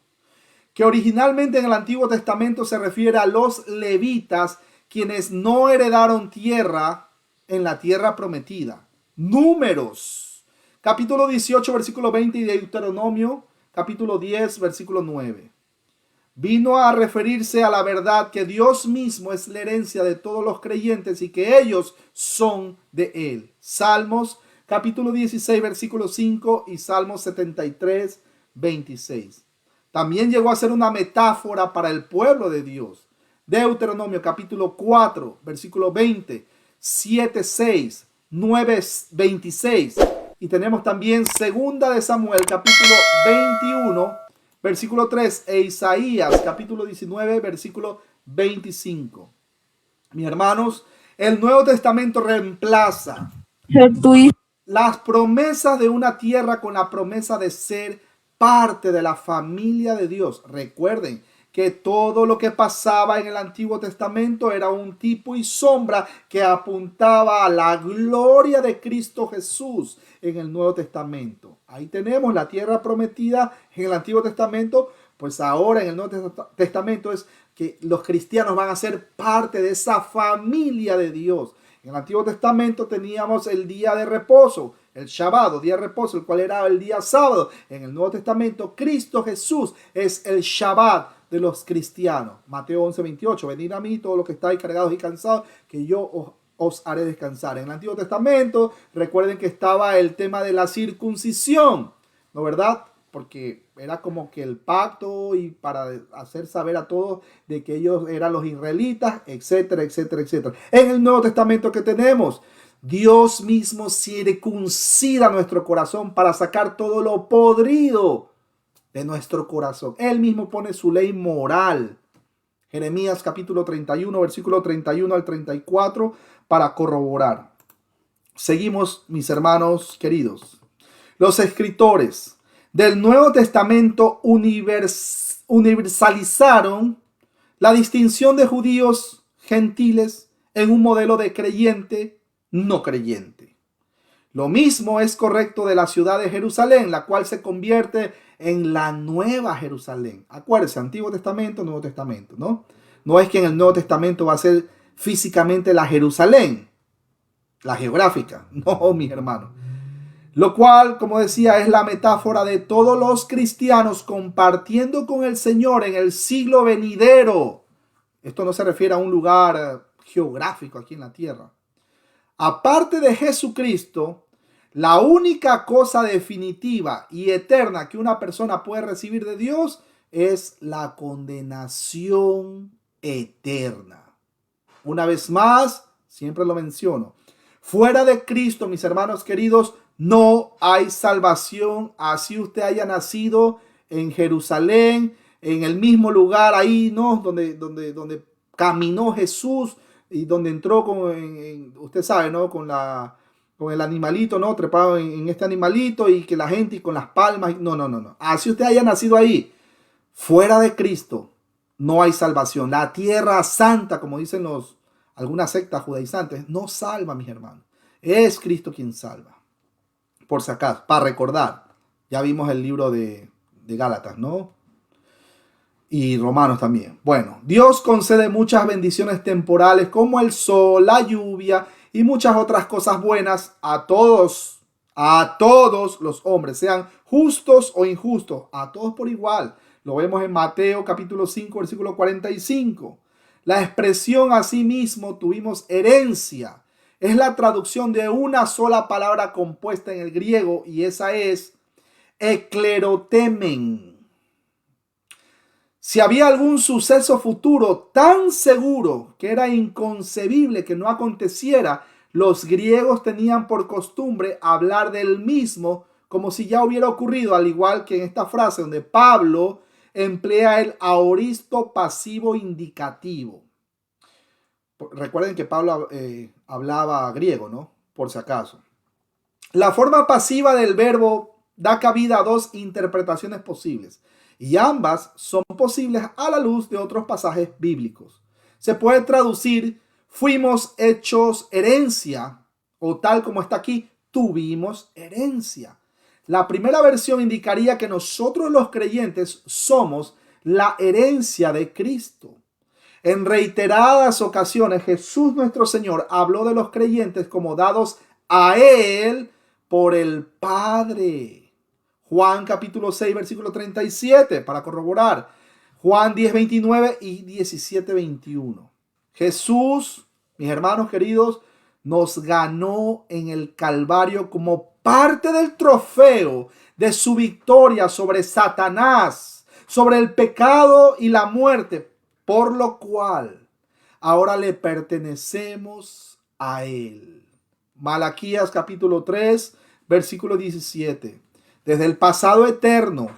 que originalmente en el Antiguo Testamento se refiere a los levitas, quienes no heredaron tierra en la tierra prometida. Números, capítulo 18, versículo 20, y Deuteronomio, capítulo 10, versículo 9. Vino a referirse a la verdad que Dios mismo es la herencia de todos los creyentes y que ellos son de Él. Salmos capítulo 16, versículo 5 y Salmos 73, 26. También llegó a ser una metáfora para el pueblo de Dios. Deuteronomio capítulo 4, versículo 20, 7, 6, 9, 26. Y tenemos también segunda de Samuel capítulo 21, versículo 3, e Isaías capítulo 19, versículo 25. Mis hermanos, el Nuevo Testamento reemplaza las promesas de una tierra con la promesa de ser parte de la familia de Dios. Recuerden que todo lo que pasaba en el Antiguo Testamento era un tipo y sombra que apuntaba a la gloria de Cristo Jesús en el Nuevo Testamento. Ahí tenemos la tierra prometida en el Antiguo Testamento, pues ahora en el Nuevo Testamento es que los cristianos van a ser parte de esa familia de Dios. En el Antiguo Testamento teníamos el día de reposo, el Shabbat, día de reposo, el cual era el día sábado. En el Nuevo Testamento, Cristo Jesús es el Shabbat de los cristianos. Mateo 11, 28. Venid a mí todos los que estáis cargados y cansados, que yo os haré descansar. En el Antiguo Testamento, recuerden que estaba el tema de la circuncisión, ¿no verdad? Porque era como que el pacto y para hacer saber a todos de que ellos eran los israelitas, etcétera, etcétera, etcétera. En el Nuevo Testamento que tenemos, Dios mismo circuncida nuestro corazón para sacar todo lo podrido de nuestro corazón. Él mismo pone su ley moral. Jeremías capítulo 31, versículo 31 al 34, para corroborar. Seguimos, mis hermanos queridos. Los escritores del Nuevo Testamento universalizaron la distinción de judíos gentiles en un modelo de creyente no creyente. Lo mismo es correcto de la ciudad de Jerusalén, la cual se convierte en la nueva Jerusalén. Acuérdense, Antiguo Testamento, Nuevo Testamento, ¿no? No es que en el Nuevo Testamento va a ser físicamente la Jerusalén, la geográfica. No, mis hermanos. Lo cual, como decía, es la metáfora de todos los cristianos compartiendo con el Señor en el siglo venidero. Esto no se refiere a un lugar geográfico aquí en la tierra. Aparte de Jesucristo, la única cosa definitiva y eterna que una persona puede recibir de Dios es la condenación eterna. Una vez más, siempre lo menciono, fuera de Cristo, mis hermanos queridos, no hay salvación. Así usted haya nacido en Jerusalén, en el mismo lugar ahí, ¿no? Donde caminó Jesús y donde entró usted sabe, ¿no? Con el animalito, ¿no? Trepado en este animalito y que la gente y con las palmas. No. Así usted haya nacido ahí, fuera de Cristo, no hay salvación. La tierra santa, como dicen algunas sectas judaizantes, no salva, mis hermanos. Es Cristo quien salva. Por si acaso, para recordar. Ya vimos el libro de Gálatas, ¿no? Y Romanos también. Bueno, Dios concede muchas bendiciones temporales como el sol, la lluvia y muchas otras cosas buenas a todos los hombres, sean justos o injustos, a todos por igual. Lo vemos en Mateo capítulo 5, versículo 45. La expresión asimismo tuvimos herencia es la traducción de una sola palabra compuesta en el griego y esa es eklerotemen. Si había algún suceso futuro tan seguro que era inconcebible que no aconteciera, los griegos tenían por costumbre hablar del mismo como si ya hubiera ocurrido, al igual que en esta frase donde Pablo emplea el aoristo pasivo indicativo. Recuerden que Pablo hablaba griego, ¿no? Por si acaso. La forma pasiva del verbo da cabida a dos interpretaciones posibles y ambas son posibles a la luz de otros pasajes bíblicos. Se puede traducir fuimos hechos herencia o tal como está aquí, tuvimos herencia. La primera versión indicaría que nosotros los creyentes somos la herencia de Cristo. En reiteradas ocasiones Jesús nuestro Señor habló de los creyentes como dados a Él por el Padre. Juan capítulo 6 versículo 37 para corroborar. Juan 10, 29 y 17, 21. Jesús, mis hermanos queridos, nos ganó en el Calvario como parte del trofeo de su victoria sobre Satanás, sobre el pecado y la muerte, por lo cual ahora le pertenecemos a Él. Malaquías capítulo 3, versículo 17. Desde el pasado eterno,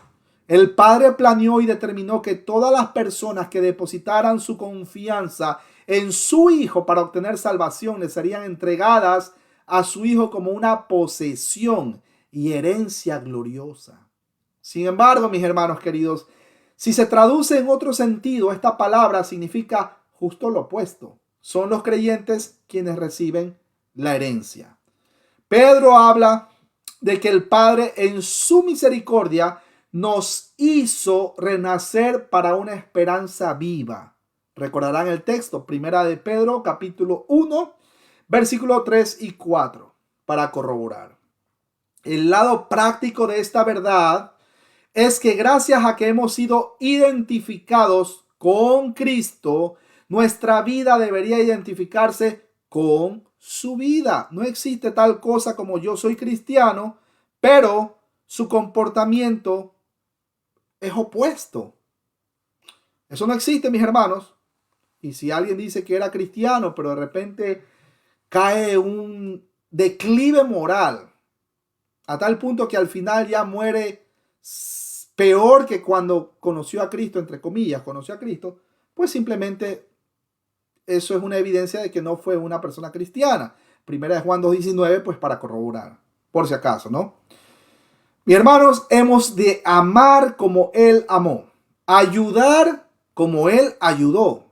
el Padre planeó y determinó que todas las personas que depositaran su confianza en su Hijo para obtener salvación le serían entregadas a su Hijo como una posesión y herencia gloriosa. Sin embargo, mis hermanos queridos, si se traduce en otro sentido, esta palabra significa justo lo opuesto. Son los creyentes quienes reciben la herencia. Pedro habla de que el Padre en su misericordia nos hizo renacer para una esperanza viva. Recordarán el texto, primera de Pedro, capítulo 1, versículo 3 y 4, para corroborar. El lado práctico de esta verdad es que gracias a que hemos sido identificados con Cristo, nuestra vida debería identificarse con su vida. No existe tal cosa como yo soy cristiano, pero su comportamiento es opuesto. Eso no existe, mis hermanos. Y si alguien dice que era cristiano, pero de repente cae un declive moral a tal punto que al final ya muere peor que cuando conoció a Cristo, entre comillas, conoció a Cristo, pues simplemente eso es una evidencia de que no fue una persona cristiana. Primera de Juan 2:19, pues para corroborar, por si acaso, ¿no? Mis hermanos, hemos de amar como Él amó, ayudar como Él ayudó,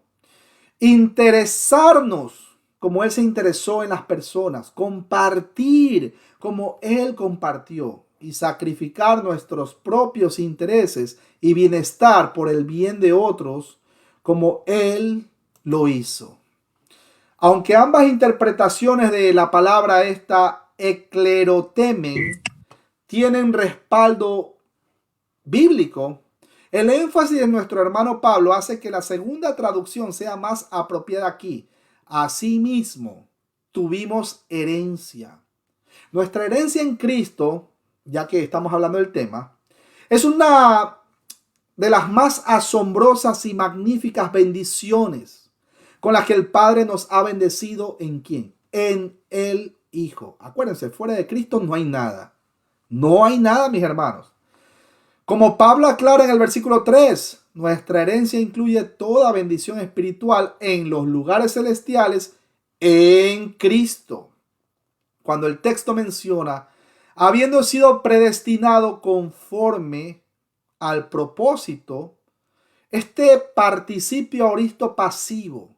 interesarnos como Él se interesó en las personas, compartir como Él compartió y sacrificar nuestros propios intereses y bienestar por el bien de otros como Él lo hizo. Aunque ambas interpretaciones de la palabra esta eclerotemen tienen respaldo bíblico, el énfasis de nuestro hermano Pablo hace que la segunda traducción sea más apropiada aquí. Asimismo, tuvimos herencia. Nuestra herencia en Cristo, ya que estamos hablando del tema, es una de las más asombrosas y magníficas bendiciones con las que el Padre nos ha bendecido. ¿En quién? En el Hijo. Acuérdense, fuera de Cristo no hay nada. No hay nada, mis hermanos. Como Pablo aclara en el versículo 3, nuestra herencia incluye toda bendición espiritual en los lugares celestiales en Cristo. Cuando el texto menciona, habiendo sido predestinado conforme al propósito, este participio aoristo pasivo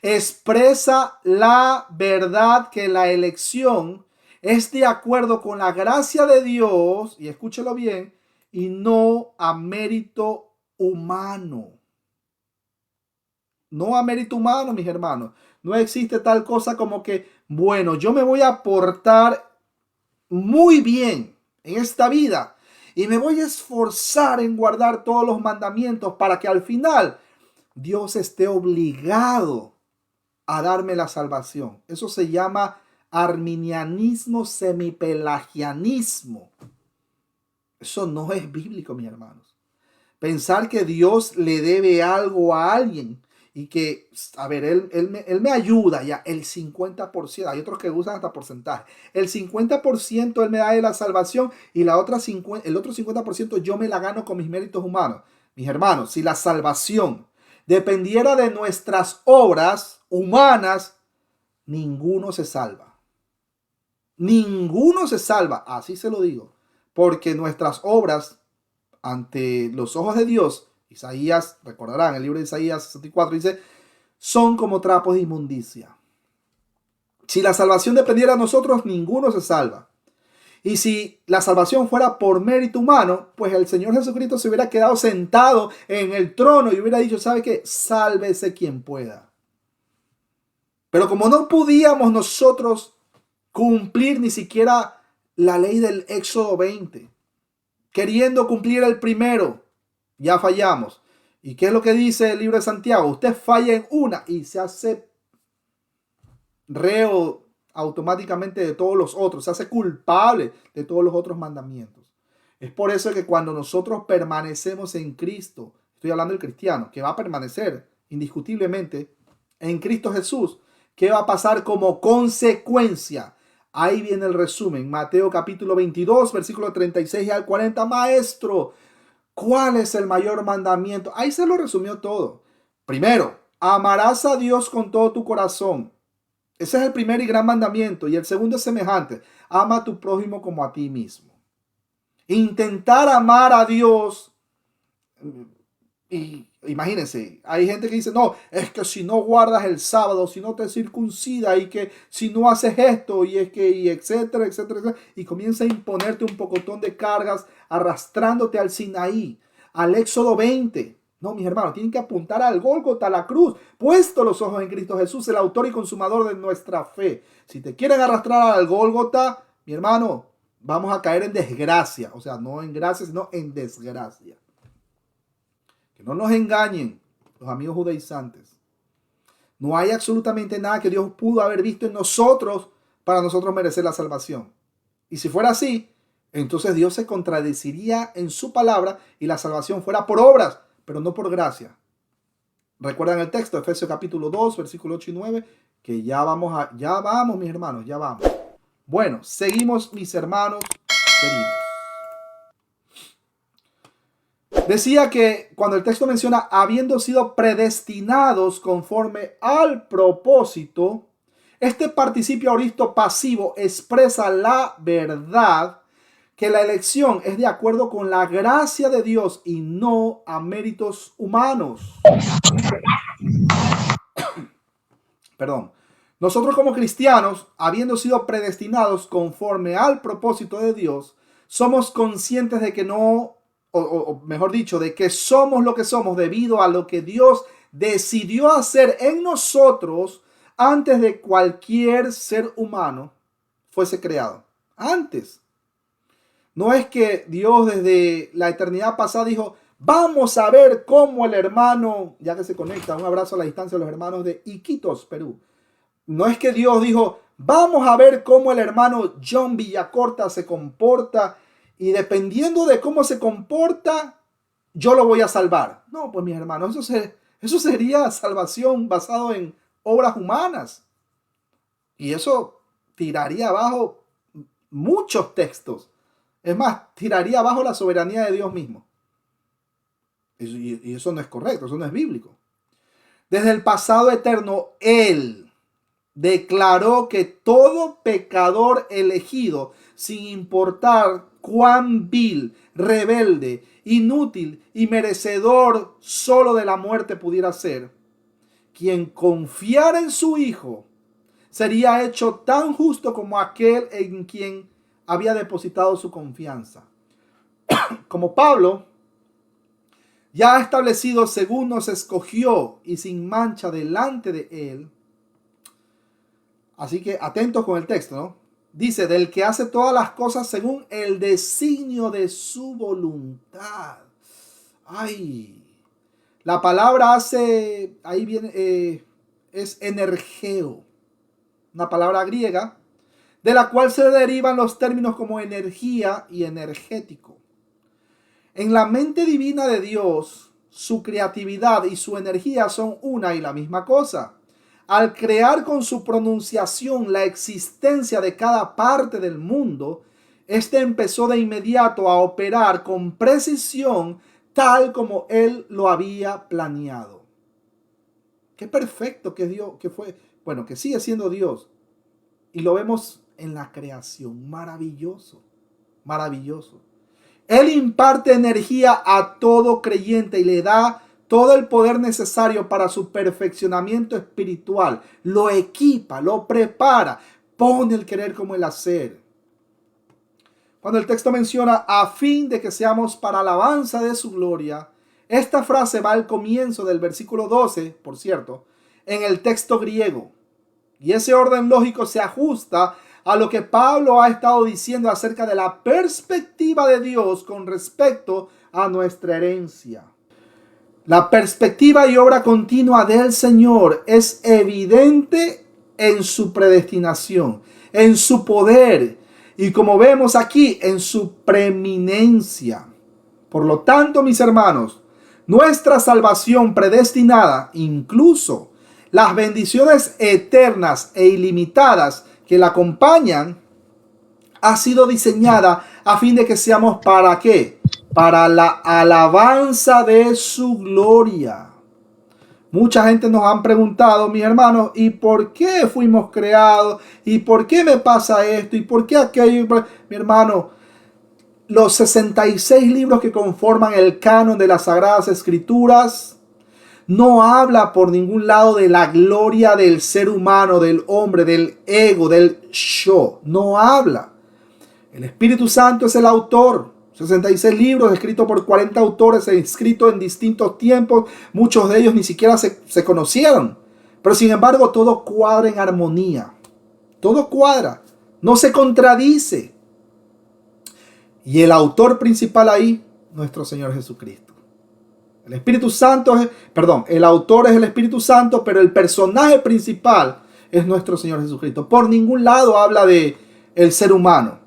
expresa la verdad que la elección es de acuerdo con la gracia de Dios, y escúchelo bien, y no a mérito humano. No a mérito humano, mis hermanos. No existe tal cosa como que, bueno, yo me voy a portar muy bien en esta vida y me voy a esforzar en guardar todos los mandamientos para que al final Dios esté obligado a darme la salvación. Eso se llama arminianismo semipelagianismo. Eso no es bíblico, mis hermanos. Pensar que Dios le debe algo a alguien y que, a ver, él me ayuda ya, el 50%. Hay otros que usan hasta porcentaje. El 50% Él me da de la salvación y el otro 50% yo me la gano con mis méritos humanos. Mis hermanos, si la salvación dependiera de nuestras obras humanas, ninguno se salva. Ninguno se salva, así se lo digo. Porque nuestras obras ante los ojos de Dios, Isaías, recordarán, el libro de Isaías 64 dice, son como trapos de inmundicia. Si la salvación dependiera de nosotros, ninguno se salva. Y si la salvación fuera por mérito humano, pues el Señor Jesucristo se hubiera quedado sentado en el trono y hubiera dicho, ¿sabe qué? Sálvese quien pueda. Pero como no podíamos nosotros cumplir ni siquiera la ley del Éxodo 20, queriendo cumplir el primero, ya fallamos. ¿Y qué es lo que dice el libro de Santiago? Usted falla en una y se hace reo automáticamente de todos los otros, se hace culpable de todos los otros mandamientos. Es por eso que cuando nosotros permanecemos en Cristo, estoy hablando del cristiano, que va a permanecer indiscutiblemente en Cristo Jesús, ¿qué va a pasar como consecuencia? Ahí viene el resumen. Mateo capítulo 22, versículo 36 al 40. Maestro, ¿cuál es el mayor mandamiento? Ahí se lo resumió todo. Primero, amarás a Dios con todo tu corazón. Ese es el primer y gran mandamiento. Y el segundo es semejante. Ama a tu prójimo como a ti mismo. Intentar amar a Dios. Y imagínense, hay gente que dice, no, es que si no guardas el sábado, si no te circuncidas y que si no haces esto y es que, y etcétera, etcétera, etcétera, y comienza a imponerte un pocotón de cargas arrastrándote al Sinaí, al Éxodo 20. No, mis hermanos, tienen que apuntar al Gólgota, a la cruz, puesto los ojos en Cristo Jesús, el autor y consumador de nuestra fe. Si te quieren arrastrar al Gólgota, mi hermano, vamos a caer en desgracia, o sea, no en gracia, sino en desgracia. Que no nos engañen los amigos judaizantes. No hay absolutamente nada que Dios pudo haber visto en nosotros para nosotros merecer la salvación. Y si fuera así, entonces Dios se contradeciría en su palabra y la salvación fuera por obras, pero no por gracia. Recuerdan el texto, Efesios capítulo 2, versículo 8 y 9, que ya vamos, mis hermanos, ya vamos. Bueno, seguimos, mis hermanos queridos. Decía que cuando el texto menciona habiendo sido predestinados conforme al propósito, este participio aoristo pasivo expresa la verdad que la elección es de acuerdo con la gracia de Dios y no a méritos humanos. Perdón. Nosotros como cristianos, habiendo sido predestinados conforme al propósito de Dios, somos conscientes de que no, o mejor dicho, de que somos lo que somos debido a lo que Dios decidió hacer en nosotros antes de cualquier ser humano fuese creado. Antes. No es que Dios desde la eternidad pasada dijo, vamos a ver cómo el hermano, ya que se conecta, un abrazo a la distancia a los hermanos de Iquitos, Perú. No es que Dios dijo, vamos a ver cómo el hermano John Villacorta se comporta y dependiendo de cómo se comporta, yo lo voy a salvar. No, pues mis hermanos, eso sería salvación basado en obras humanas. Y eso tiraría abajo muchos textos. Es más, tiraría abajo la soberanía de Dios mismo. Y eso no es correcto, eso no es bíblico. Desde el pasado eterno, Él declaró que todo pecador elegido, sin importar cuán vil, rebelde, inútil y merecedor solo de la muerte pudiera ser, quien confiara en su Hijo, sería hecho tan justo como aquel en quien había depositado su confianza. Como Pablo ya ha establecido según nos escogió y sin mancha delante de Él. Así que atentos con el texto, ¿no? Dice, del que hace todas las cosas según el designio de su voluntad. Ay, la palabra hace, ahí viene, es energeo, una palabra griega, de la cual se derivan los términos como energía y energético. En la mente divina de Dios, su creatividad y su energía son una y la misma cosa. Al crear con su pronunciación la existencia de cada parte del mundo, este empezó de inmediato a operar con precisión tal como Él lo había planeado. Qué perfecto que Dios, que fue, bueno, que sigue siendo Dios. Y lo vemos en la creación. Maravilloso, maravilloso. Él imparte energía a todo creyente y le da todo el poder necesario para su perfeccionamiento espiritual. Lo equipa, lo prepara, pone el querer como el hacer. Cuando el texto menciona a fin de que seamos para alabanza de su gloria, esta frase va al comienzo del versículo 12, por cierto, en el texto griego. Y ese orden lógico se ajusta a lo que Pablo ha estado diciendo acerca de la perspectiva de Dios con respecto a nuestra herencia. La perspectiva y obra continua del Señor es evidente en su predestinación, en su poder y, como vemos aquí, en su preeminencia. Por lo tanto, mis hermanos, nuestra salvación predestinada, incluso las bendiciones eternas e ilimitadas que la acompañan, ha sido diseñada a fin de que seamos ¿para qué? Para la alabanza de su gloria. Mucha gente nos han preguntado, mis hermanos, ¿y por qué fuimos creados? ¿Y por qué me pasa esto? ¿Y por qué aquello? Mi hermano, los 66 libros que conforman el canon de las Sagradas Escrituras no habla por ningún lado de la gloria del ser humano, del hombre, del ego, del yo. No habla. El Espíritu Santo es el autor. 66 libros escritos por 40 autores, escritos en distintos tiempos. Muchos de ellos ni siquiera se conocieron. Pero sin embargo, todo cuadra en armonía. Todo cuadra. No se contradice. Y el autor principal ahí, nuestro Señor Jesucristo. El Espíritu Santo el autor es el Espíritu Santo, pero el personaje principal es nuestro Señor Jesucristo. Por ningún lado habla de el ser humano.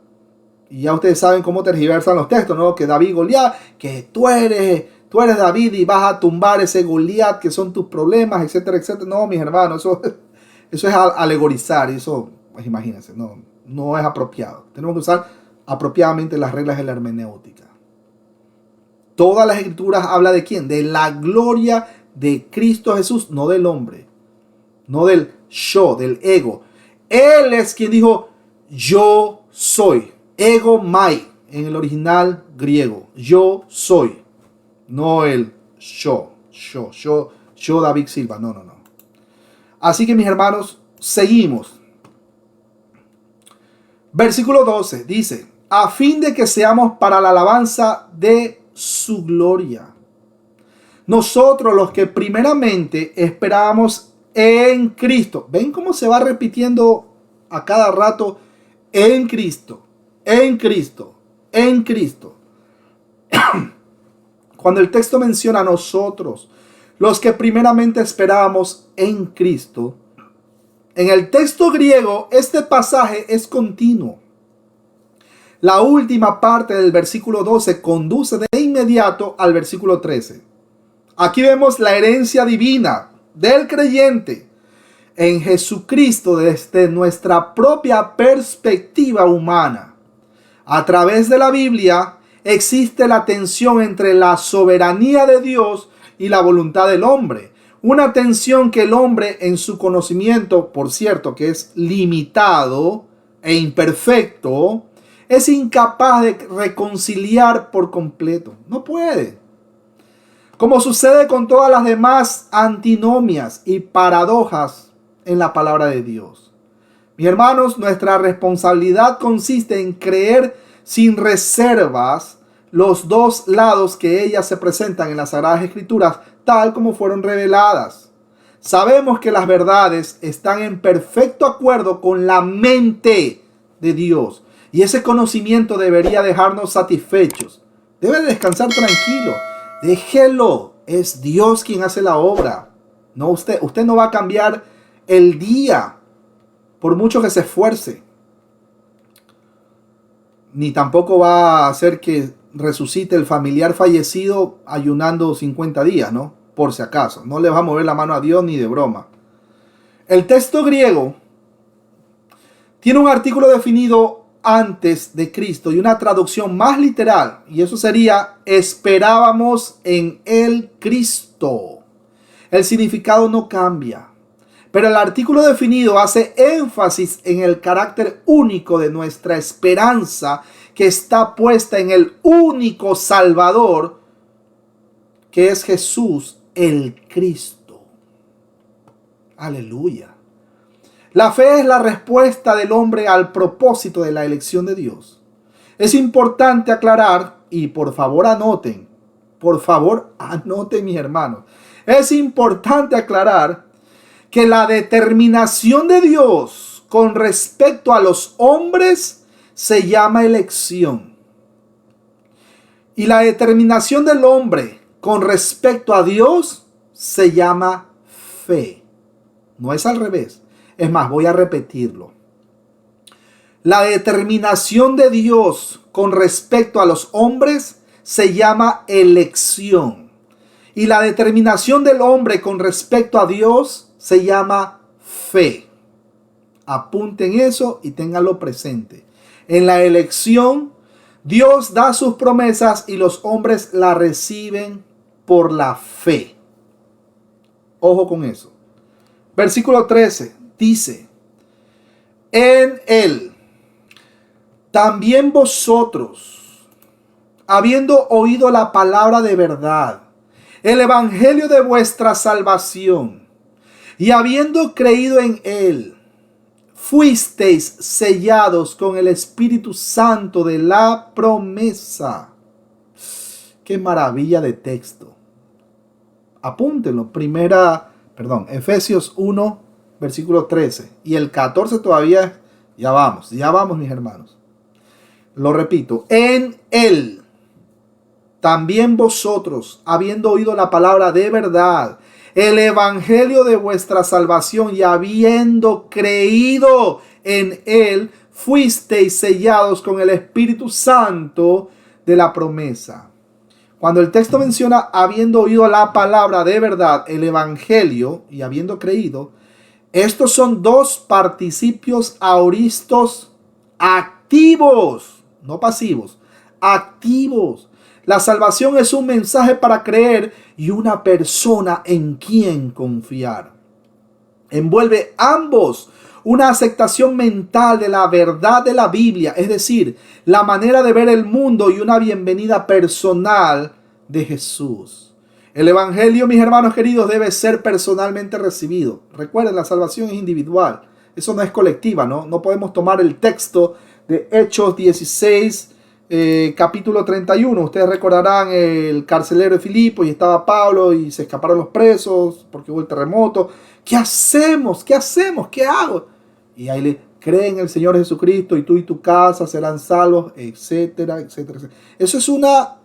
Y ya ustedes saben cómo tergiversan los textos, ¿no? Que David y Goliat, que tú eres David y vas a tumbar ese Goliat que son tus problemas, etcétera, etcétera. No, mis hermanos, eso es alegorizar. Y eso, pues imagínense, no es apropiado. Tenemos que usar apropiadamente las reglas de la hermenéutica. Todas las escrituras hablan de quién? De la gloria de Cristo Jesús, no del hombre, no del yo, del ego. Él es quien dijo, yo soy. Ego mai, en el original griego. Yo soy. No el yo David Silva. No. Así que mis hermanos, Seguimos. Versículo 12 dice, a fin de que seamos para la alabanza de su gloria. Nosotros los que primeramente esperábamos en Cristo. ¿Ven cómo se va repitiendo a cada rato? En Cristo, en Cristo, en Cristo. Cuando el texto menciona a nosotros, los que primeramente esperábamos en Cristo, en el texto griego este pasaje es continuo. La última parte del versículo 12 conduce de inmediato al versículo 13. Aquí vemos la herencia divina del creyente en Jesucristo desde nuestra propia perspectiva humana. A través de la Biblia existe la tensión entre la soberanía de Dios y la voluntad del hombre. Una tensión que el hombre en su conocimiento, por cierto, que es limitado e imperfecto, es incapaz de reconciliar por completo. No puede. Como sucede con todas las demás antinomias y paradojas en la palabra de Dios. Mis hermanos, nuestra responsabilidad consiste en creer sin reservas los dos lados que ellas se presentan en las Sagradas Escrituras, tal como fueron reveladas. Sabemos que las verdades están en perfecto acuerdo con la mente de Dios. Y ese conocimiento debería dejarnos satisfechos. Debe descansar tranquilo. Déjelo. Es Dios quien hace la obra. No usted. Usted no va a cambiar el día por mucho que se esfuerce. Ni tampoco va a hacer que resucite el familiar fallecido ayunando 50 días, ¿no? Por si acaso. No le va a mover la mano a Dios ni de broma. El texto griego tiene un artículo definido antes de Cristo y una traducción más literal, y eso sería esperábamos en el Cristo. El significado no cambia, pero el artículo definido hace énfasis en el carácter único de nuestra esperanza que está puesta en el único Salvador, que es Jesús el Cristo. Aleluya. La fe es la respuesta del hombre al propósito de la elección de Dios. Es importante aclarar, y por favor anoten, mis hermanos. Es importante aclarar que la determinación de Dios con respecto a los hombres se llama elección. Y la determinación del hombre con respecto a Dios se llama fe. No es al revés. Es más, voy a repetirlo. La determinación de Dios con respecto a los hombres se llama elección. Y la determinación del hombre con respecto a Dios se llama fe. Apunten eso y ténganlo presente. En la elección, Dios da sus promesas y los hombres la reciben por la fe. Ojo con eso. Versículo 13. Dice, en él, también vosotros, habiendo oído la palabra de verdad, el evangelio de vuestra salvación, y habiendo creído en él, fuisteis sellados con el Espíritu Santo de la promesa. Qué maravilla de texto. Apúntenlo. Efesios 1. Versículo 13. Y el 14 todavía. Ya vamos mis hermanos. Lo repito. En él. También vosotros, habiendo oído la palabra de verdad, el evangelio de vuestra salvación, y habiendo creído en él, fuisteis sellados con el Espíritu Santo de la promesa. Cuando el texto menciona habiendo oído la palabra de verdad, el evangelio, y habiendo creído, estos son dos participios aoristos activos, no pasivos, activos. La salvación es un mensaje para creer y una persona en quien confiar. Envuelve ambos una aceptación mental de la verdad de la Biblia, es decir, la manera de ver el mundo, y una bienvenida personal de Jesús. El evangelio, mis hermanos queridos, debe ser personalmente recibido. Recuerden, la salvación es individual. Eso no es colectiva, ¿no? No podemos tomar el texto de Hechos 16, capítulo 31. Ustedes recordarán el carcelero de Filipos y estaba Pablo y se escaparon los presos porque hubo el terremoto. ¿Qué hacemos? ¿Qué hacemos? ¿Qué hago? Y ahí le creen en el Señor Jesucristo y tú y tu casa serán salvos, etcétera, etcétera, etcétera. Eso es una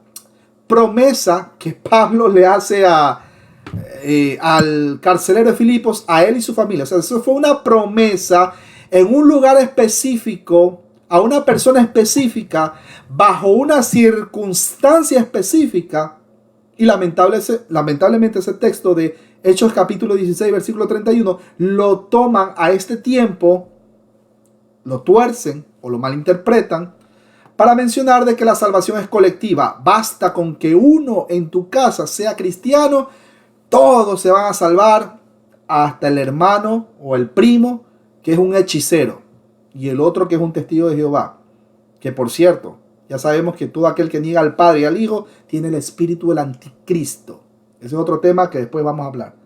promesa que Pablo le hace al carcelero de Filipos, a él y su familia. O sea, eso fue una promesa en un lugar específico, a una persona específica, bajo una circunstancia específica. Y lamentablemente ese texto de Hechos capítulo 16, versículo 31, lo toman a este tiempo, lo tuercen o lo malinterpretan para mencionar de que la salvación es colectiva. Basta con que uno en tu casa sea cristiano, todos se van a salvar, hasta el hermano o el primo que es un hechicero y el otro que es un testigo de Jehová. Que por cierto, ya sabemos que todo aquel que niega al Padre y al Hijo tiene el espíritu del anticristo. Ese es otro tema que después vamos a hablar.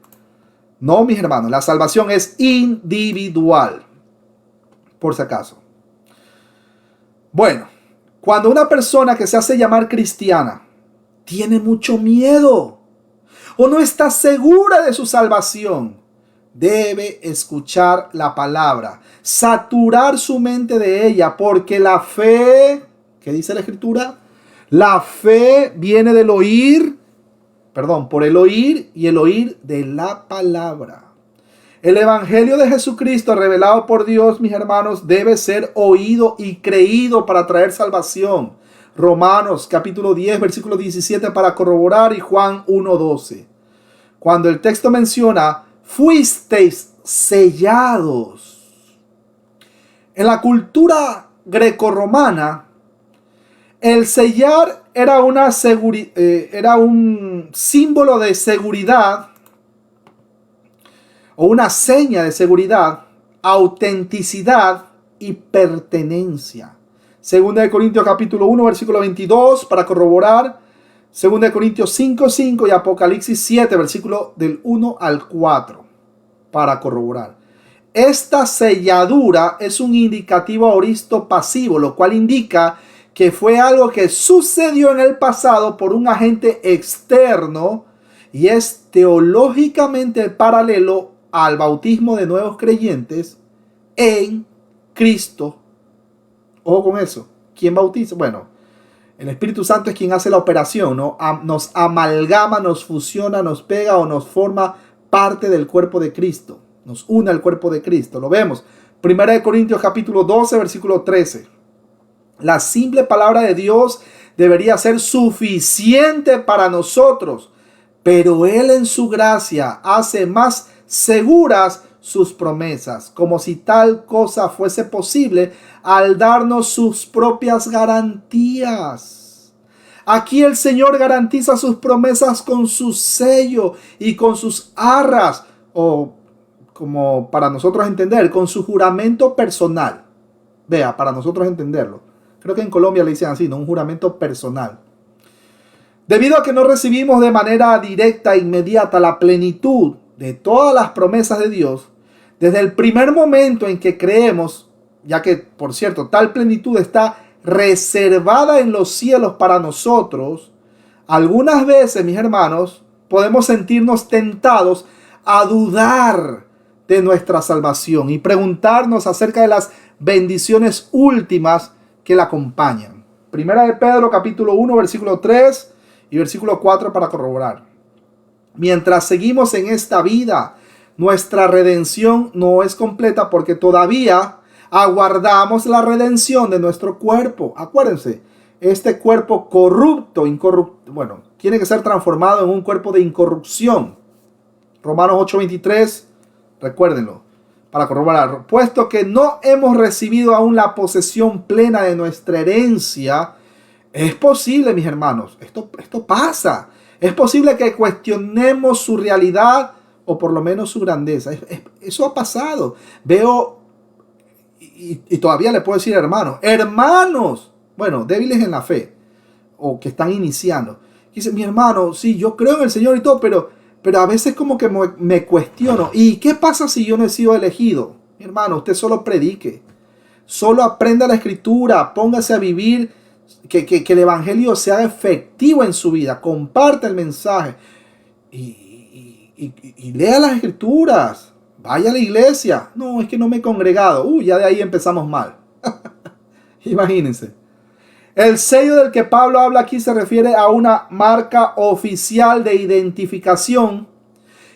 No, mis hermanos, la salvación es individual, por si acaso. Bueno, cuando una persona que se hace llamar cristiana tiene mucho miedo o no está segura de su salvación, debe escuchar la palabra, saturar su mente de ella, porque la fe, ¿qué dice la Escritura? La fe viene del oír, por el oír y el oír de la palabra. El evangelio de Jesucristo revelado por Dios, mis hermanos, debe ser oído y creído para traer salvación. Romanos capítulo 10, versículo 17 para corroborar y Juan 1:12. Cuando el texto menciona, fuisteis sellados. En la cultura grecorromana, el sellar era un símbolo de seguridad o una seña de seguridad, autenticidad y pertenencia. Segunda de Corintios capítulo 1, versículo 22 para corroborar. Segunda de Corintios 5:5 y Apocalipsis 7, versículo del 1 al 4 para corroborar. Esta selladura es un indicativo aoristo pasivo, lo cual indica que fue algo que sucedió en el pasado por un agente externo y es teológicamente paralelo al bautismo de nuevos creyentes en Cristo. Ojo con eso. ¿Quién bautiza? Bueno, el Espíritu Santo es quien hace la operación, ¿no? Nos amalgama, nos fusiona, nos pega o nos forma parte del cuerpo de Cristo. Nos une al cuerpo de Cristo. Lo vemos. Primera de Corintios capítulo 12, versículo 13. La simple palabra de Dios debería ser suficiente para nosotros, pero Él en su gracia hace más seguras sus promesas, como si tal cosa fuese posible al darnos sus propias garantías. Aquí el Señor garantiza sus promesas con su sello y con sus arras, o como para nosotros entender, con su juramento personal. Vea, para nosotros entenderlo. Creo que en Colombia le dicen así, ¿no? Un juramento personal. Debido a que no recibimos de manera directa e inmediata la plenitud de todas las promesas de Dios, desde el primer momento en que creemos, ya que, por cierto, tal plenitud está reservada en los cielos para nosotros, algunas veces, mis hermanos, podemos sentirnos tentados a dudar de nuestra salvación y preguntarnos acerca de las bendiciones últimas que la acompañan. Primera de Pedro, capítulo 1, versículo 3 y versículo 4 para corroborar. Mientras seguimos en esta vida, nuestra redención no es completa porque todavía aguardamos la redención de nuestro cuerpo. Acuérdense, este cuerpo corrupto, tiene que ser transformado en un cuerpo de incorrupción. Romanos 8:23, recuérdenlo, para corroborar. Puesto que no hemos recibido aún la posesión plena de nuestra herencia, es posible, mis hermanos, esto pasa. Es posible que cuestionemos su realidad o por lo menos su grandeza. Eso ha pasado. Veo, y todavía le puedo decir hermanos, bueno, débiles en la fe o que están iniciando, Dice, mi hermano, sí, yo creo en el Señor y todo, pero a veces como que me cuestiono. ¿Y qué pasa si yo no he sido elegido? Mi hermano, usted solo predique. Solo aprenda la escritura, póngase a vivir, que el evangelio sea efectivo en su vida. Comparte el mensaje y lea las escrituras. Vaya a la iglesia. No, es que no me he congregado. Ya de ahí empezamos mal. Imagínense. El sello del que Pablo habla aquí se refiere a una marca oficial de identificación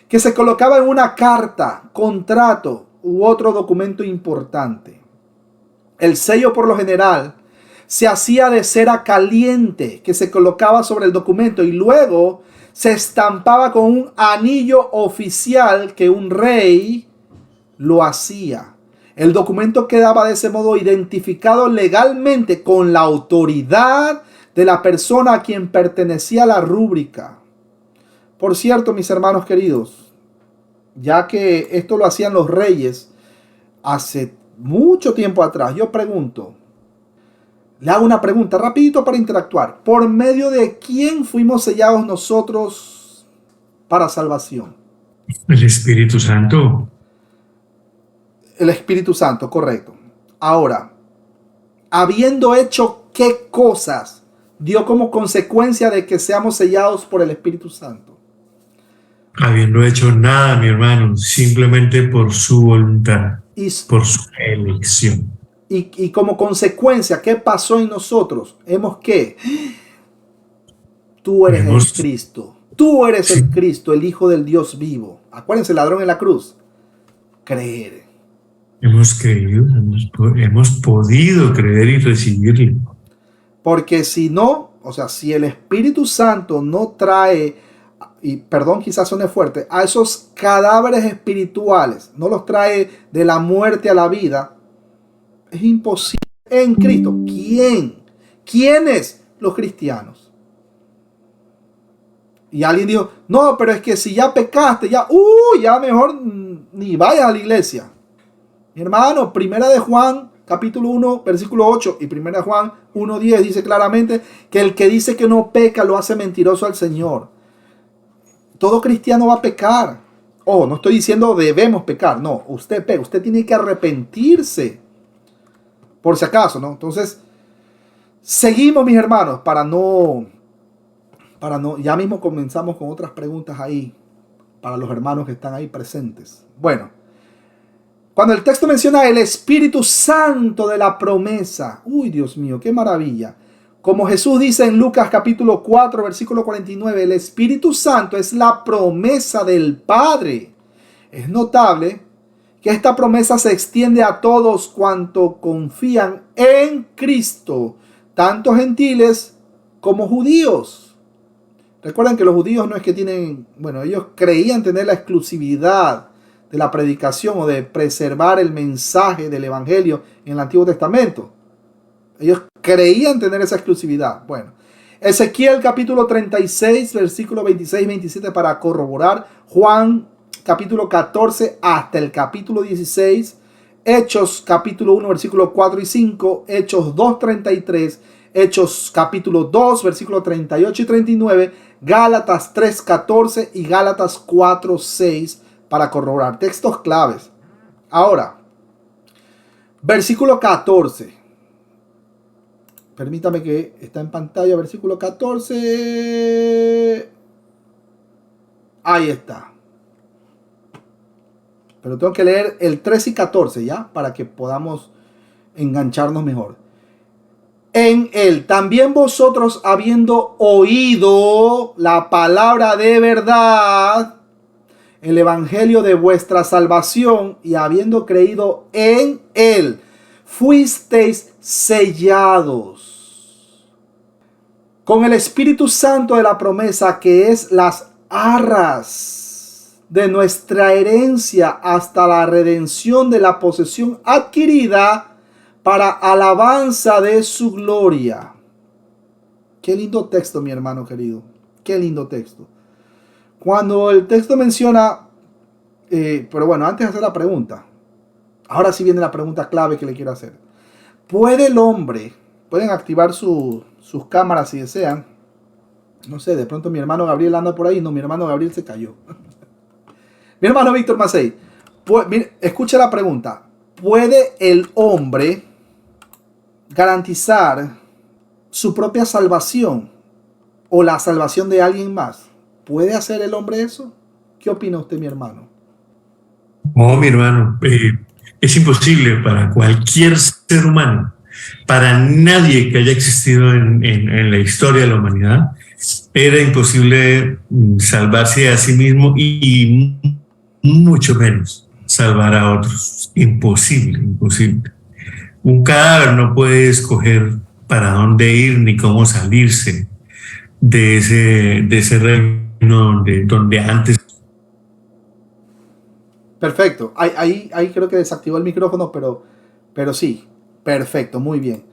que se colocaba en una carta, contrato u otro documento importante. El sello, por lo general, se hacía de cera caliente que se colocaba sobre el documento y luego se estampaba con un anillo oficial que un rey lo hacía. El documento quedaba de ese modo identificado legalmente con la autoridad de la persona a quien pertenecía la rúbrica. Por cierto, mis hermanos queridos, ya que esto lo hacían los reyes hace mucho tiempo atrás, yo pregunto, le hago una pregunta rapidito para interactuar. ¿Por medio de quién fuimos sellados nosotros para salvación? El Espíritu Santo. El Espíritu Santo, correcto. Ahora, habiendo hecho qué cosas dio como consecuencia de que seamos sellados por el Espíritu Santo. Habiendo hecho nada, mi hermano, simplemente por su voluntad, por su elección. Y como consecuencia, ¿qué pasó en nosotros? Hemos que tú eres el Cristo. Tú eres el Cristo, el Hijo del Dios vivo. Acuérdense, el ladrón en la cruz. Creer. Hemos creído, hemos podido creer y recibirle. Porque si no, o sea, si el Espíritu Santo no trae, y perdón, quizás suene fuerte, a esos cadáveres espirituales, no los trae de la muerte a la vida, es imposible. En Cristo, ¿quién? ¿Quiénes? Los cristianos. Y alguien dijo, no, pero es que si ya pecaste, ya mejor ni vayas a la iglesia. Mi hermano, primera de Juan, capítulo 1, versículo 8 y primera de Juan 1:10 dice claramente que el que dice que no peca lo hace mentiroso al Señor. Todo cristiano va a pecar. No estoy diciendo debemos pecar. No, usted peca, usted tiene que arrepentirse. Por si acaso, ¿no? Entonces, seguimos, mis hermanos, para no, ya mismo comenzamos con otras preguntas ahí, para los hermanos que están ahí presentes. Bueno, cuando el texto menciona el Espíritu Santo de la promesa, Dios mío, qué maravilla. Como Jesús dice en Lucas capítulo 4, versículo 49, el Espíritu Santo es la promesa del Padre. Es notable que esta promesa se extiende a todos cuanto confían en Cristo, tanto gentiles como judíos. Recuerden que los judíos no es que tienen, ellos creían tener la exclusividad de la predicación o de preservar el mensaje del evangelio en el Antiguo Testamento. Ellos creían tener esa exclusividad. Bueno, Ezequiel capítulo 36, versículo 26 y 27 para corroborar. Juan capítulo 14 hasta el capítulo 16. Hechos capítulo 1, versículo 4 y 5. Hechos 2, 33. Hechos capítulo 2, versículo 38 y 39. Gálatas 3, 14 y Gálatas 4, 6 para corroborar. Textos claves. Ahora, versículo 14. Permítame que está en pantalla, versículo 14. Ahí está. Pero tengo que leer el 13 y 14 ya, para que podamos engancharnos mejor. En él también vosotros, habiendo oído la palabra de verdad, el evangelio de vuestra salvación, y habiendo creído en él, fuisteis sellados con el Espíritu Santo de la promesa, que es las arras de nuestra herencia hasta la redención de la posesión adquirida para alabanza de su gloria. Qué lindo texto, mi hermano querido. Qué lindo texto. Cuando el texto menciona, pero bueno, antes de hacer la pregunta, ahora sí viene la pregunta clave que le quiero hacer. ¿Puede el hombre, pueden activar sus cámaras si desean, No sé, de pronto mi hermano Gabriel anda por ahí. No, mi hermano Gabriel se cayó. Mi hermano Víctor Macei, escucha la pregunta. ¿Puede el hombre garantizar su propia salvación o la salvación de alguien más? ¿Puede hacer el hombre eso? ¿Qué opina usted, mi hermano? Oh, mi hermano, es imposible para cualquier ser humano, para nadie que haya existido en la historia de la humanidad, era imposible salvarse a sí mismo y mucho menos salvar a otros. Imposible, imposible. Un cadáver no puede escoger para dónde ir ni cómo salirse de ese reino donde antes. Perfecto. Ahí creo que desactivó el micrófono, pero sí. Perfecto, muy bien.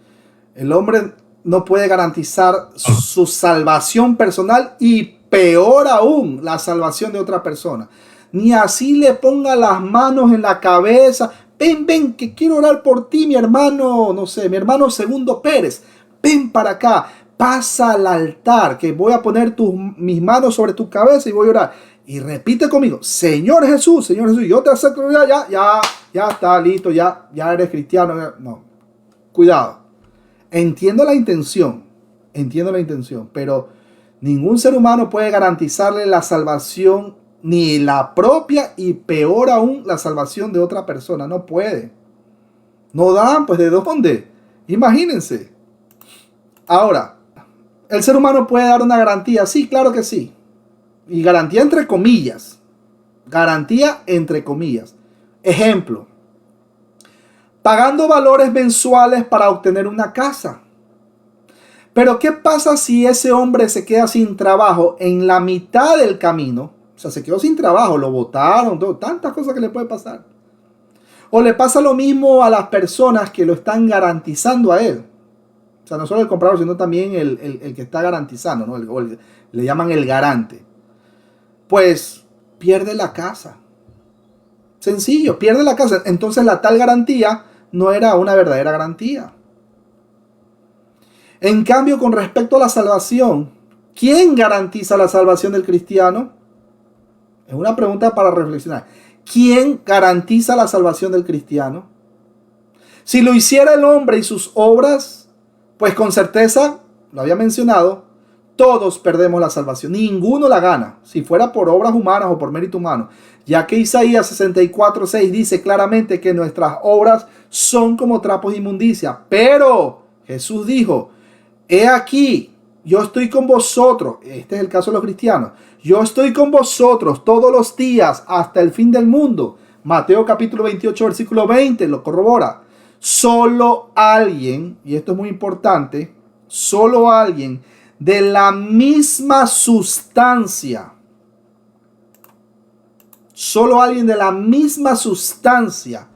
El hombre no puede garantizar su salvación personal y peor aún, la salvación de otra persona. Ni así le ponga las manos en la cabeza. Ven, que quiero orar por ti, mi hermano, no sé, mi hermano Segundo Pérez. Ven para acá, pasa al altar, que voy a poner mis manos sobre tu cabeza y voy a orar. Y repite conmigo, Señor Jesús, yo te acepto, ya está listo, ya eres cristiano. No, cuidado. Entiendo la intención, pero ningún ser humano puede garantizarle la salvación, ni la propia y peor aún la salvación de otra persona. No puede. No dan, pues ¿de dónde? Imagínense. Ahora, ¿el ser humano puede dar una garantía? Sí, claro que sí. Y garantía entre comillas. Garantía entre comillas. Ejemplo. Pagando valores mensuales para obtener una casa. Pero ¿qué pasa si ese hombre se queda sin trabajo en la mitad del camino? O sea, se quedó sin trabajo, lo botaron, tantas cosas que le puede pasar. O le pasa lo mismo a las personas que lo están garantizando a él. O sea, no solo el comprador, sino también el que está garantizando, ¿no? Le llaman el garante. Pues pierde la casa. Sencillo, pierde la casa. Entonces la tal garantía no era una verdadera garantía. En cambio, con respecto a la salvación, ¿quién garantiza la salvación del cristiano? Es una pregunta para reflexionar. ¿Quién garantiza la salvación del cristiano? Si lo hiciera el hombre y sus obras, pues con certeza, lo había mencionado, todos perdemos la salvación. Ninguno la gana, si fuera por obras humanas o por mérito humano. Ya que Isaías 64:6 dice claramente que nuestras obras son como trapos de inmundicia. Pero Jesús dijo, he aquí, yo estoy con vosotros. Este es el caso de los cristianos. Yo estoy con vosotros todos los días hasta el fin del mundo. Mateo capítulo 28, versículo 20 lo corrobora. Solo alguien, y esto es muy importante, solo alguien de la misma sustancia. Solo alguien de la misma sustancia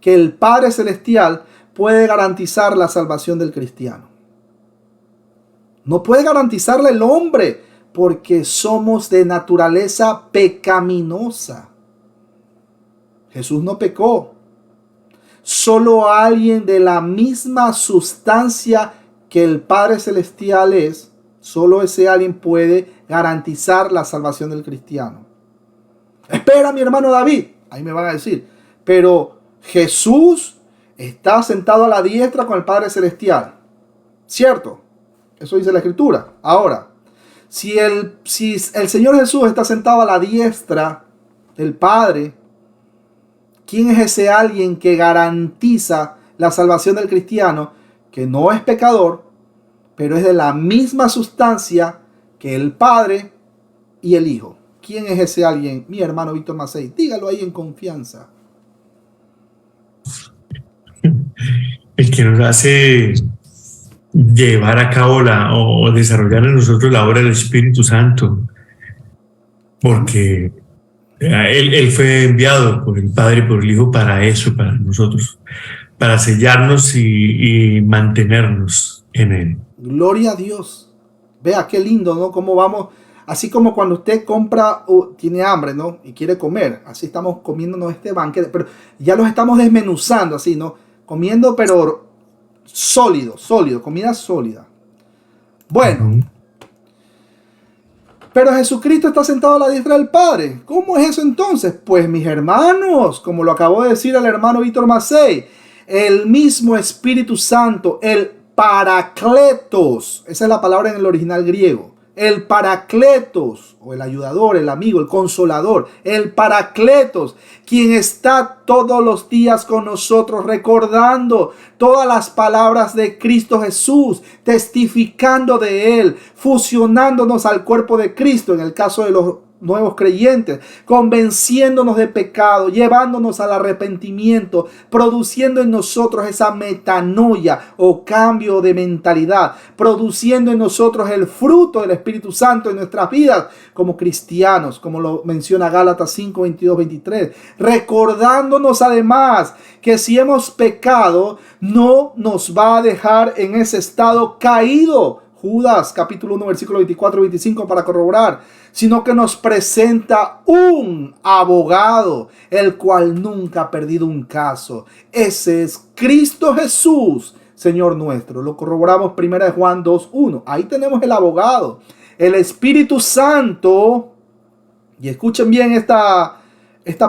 que el Padre Celestial puede garantizar la salvación del cristiano. No puede garantizarle el hombre porque somos de naturaleza pecaminosa. Jesús no pecó. Solo alguien de la misma sustancia que el Padre Celestial es, solo ese alguien puede garantizar la salvación del cristiano. Espera, mi hermano David, ahí me van a decir, pero Jesús está sentado a la diestra con el Padre Celestial, ¿cierto? Eso dice la Escritura. Ahora, si el Señor Jesús está sentado a la diestra del Padre, ¿quién es ese alguien que garantiza la salvación del cristiano, que no es pecador, pero es de la misma sustancia que el Padre y el Hijo? ¿Quién es ese alguien? Mi hermano Víctor Macei, dígalo ahí en confianza. El que nos hace llevar a cabo o desarrollar en nosotros la obra del Espíritu Santo, porque él fue enviado por el Padre y por el Hijo para eso, para nosotros, para sellarnos y mantenernos en Él. Gloria a Dios. Vea qué lindo, ¿no? Cómo vamos, así como cuando usted compra o tiene hambre, ¿no? Y quiere comer, así estamos comiéndonos este banquete, pero ya los estamos desmenuzando, así, ¿no? Comiendo, pero sólido, comida sólida. Bueno, Pero Jesucristo está sentado a la diestra del Padre. ¿Cómo es eso entonces? Pues mis hermanos, como lo acabó de decir el hermano Víctor Macei, el mismo Espíritu Santo, el Paracletos, esa es la palabra en el original griego, el Paracletos, o el ayudador, el amigo, el consolador, el Paracletos, quien está todos los días con nosotros, recordando todas las palabras de Cristo Jesús, testificando de Él, fusionándonos al cuerpo de Cristo, en el caso de los nuevos creyentes, convenciéndonos de pecado, llevándonos al arrepentimiento, produciendo en nosotros esa metanoia o cambio de mentalidad, produciendo en nosotros el fruto del Espíritu Santo en nuestras vidas como cristianos, como lo menciona Gálatas 5, 22, 23, recordándonos además que si hemos pecado, no nos va a dejar en ese estado caído. Judas capítulo 1 versículo 24 y 25 para corroborar, sino que nos presenta un abogado, el cual nunca ha perdido un caso. Ese es Cristo Jesús, Señor nuestro. Lo corroboramos 1 Juan 2:1. Ahí tenemos el abogado, el Espíritu Santo. Y escuchen bien esta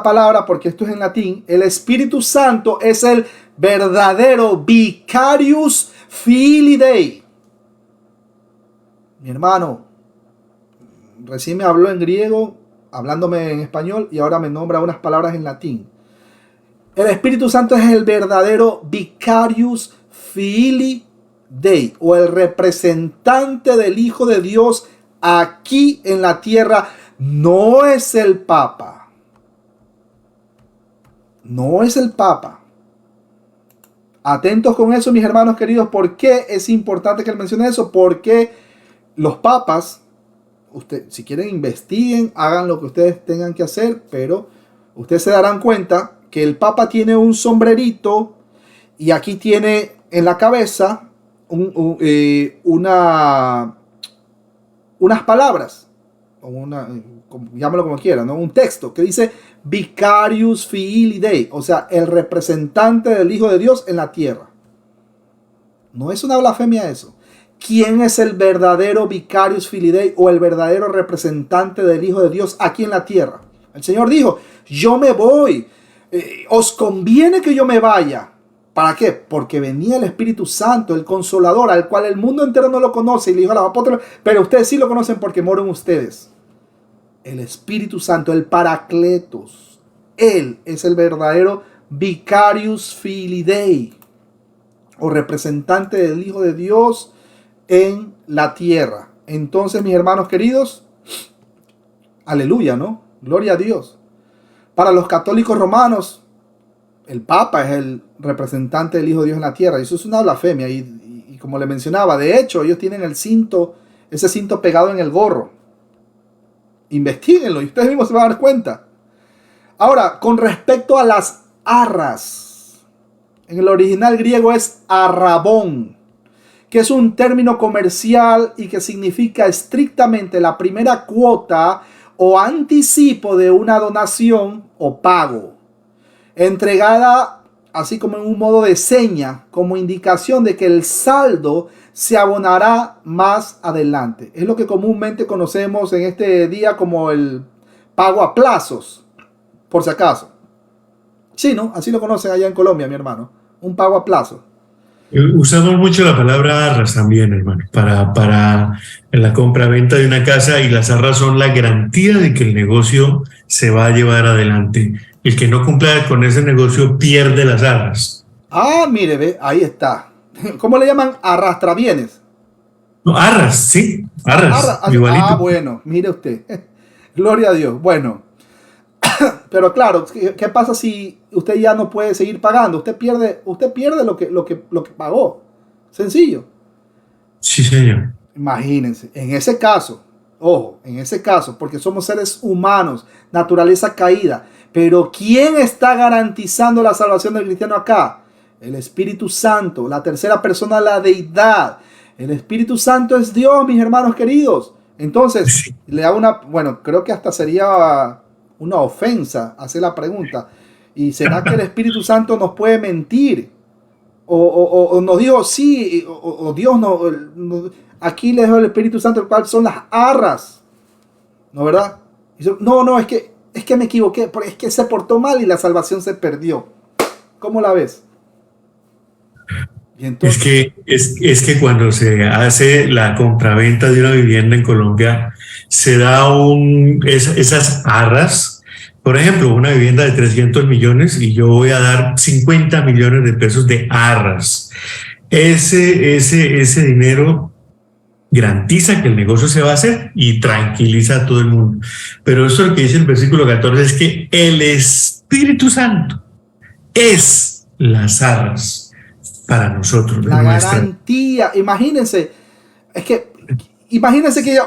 palabra porque esto es en latín. El Espíritu Santo es el verdadero Vicarius Filii Dei. Mi hermano recién me habló en griego, hablándome en español, y ahora me nombra unas palabras en latín. El Espíritu Santo es el verdadero Vicarius Filii Dei, o el representante del Hijo de Dios aquí en la tierra. No es el Papa. No es el Papa. Atentos con eso, mis hermanos queridos. ¿Por qué es importante que él mencione eso? Porque los papas, si quieren, investiguen, hagan lo que ustedes tengan que hacer, pero ustedes se darán cuenta que el papa tiene un sombrerito y aquí tiene en la cabeza unas palabras, llámalo como quiera, ¿no? Un texto que dice Vicarius Filii Dei, o sea, el representante del Hijo de Dios en la tierra. No es una blasfemia eso. ¿Quién es el verdadero Vicarius Filii Dei o el verdadero representante del Hijo de Dios aquí en la tierra? El Señor dijo, yo me voy, os conviene que yo me vaya. ¿Para qué? Porque venía el Espíritu Santo, el Consolador, al cual el mundo entero no lo conoce. Y le dijo a los apóstoles, pero ustedes sí lo conocen porque moran ustedes. El Espíritu Santo, el Paracletos. Él es el verdadero Vicarius Filii Dei, o representante del Hijo de Dios en la tierra. Entonces, mis hermanos queridos, aleluya, ¿no? Gloria a Dios. Para los católicos romanos, el Papa es el representante del Hijo de Dios en la tierra. Y eso es una blasfemia. Y como le mencionaba, de hecho, ellos tienen el cinto, ese cinto pegado en el gorro. Investíguenlo y ustedes mismos se van a dar cuenta. Ahora, con respecto a las arras, en el original griego es arrabón, que es un término comercial y que significa estrictamente la primera cuota o anticipo de una donación o pago, entregada así como en un modo de seña, como indicación de que el saldo se abonará más adelante. Es lo que comúnmente conocemos en este día como el pago a plazos, por si acaso. Sí, ¿no? Así lo conocen allá en Colombia, mi hermano. Un pago a plazo. Usamos mucho la palabra arras también, hermano, para la compra-venta de una casa, y las arras son la garantía de que el negocio se va a llevar adelante. El que no cumpla con ese negocio pierde las arras. Ah, mire, ve, ahí está. ¿Cómo le llaman? Arrastrabienes. No, arras, sí, arras, igualito. Ah, bueno, mire usted. Gloria a Dios. Bueno, pero claro, ¿qué pasa si usted ya no puede seguir pagando? Usted pierde lo que pagó. Sencillo. Sí, señor. Imagínense, en ese caso, ojo, en ese caso, porque somos seres humanos, naturaleza caída, pero ¿quién está garantizando la salvación del cristiano acá? El Espíritu Santo, la tercera persona de la deidad. El Espíritu Santo es Dios, mis hermanos queridos. Entonces, Sí. le hago bueno, creo que hasta sería una ofensa hacer la pregunta. ¿Y será que el Espíritu Santo nos puede mentir? O nos dijo sí, o Dios no. Aquí le dijo el Espíritu Santo, el cual son las arras. ¿no verdad? Y dice, no, es que me equivoqué, es que se portó mal y la salvación se perdió. ¿Cómo la ves? Y entonces, Es que cuando se hace la compraventa de una vivienda en Colombia, se da esas arras. Por ejemplo, una vivienda de 300 millones y yo voy a dar 50 millones de pesos de arras. Ese dinero garantiza que el negocio se va a hacer y tranquiliza a todo el mundo. Pero eso lo que dice el versículo 14 es que el Espíritu Santo es las arras para nosotros. la garantía, imagínense que,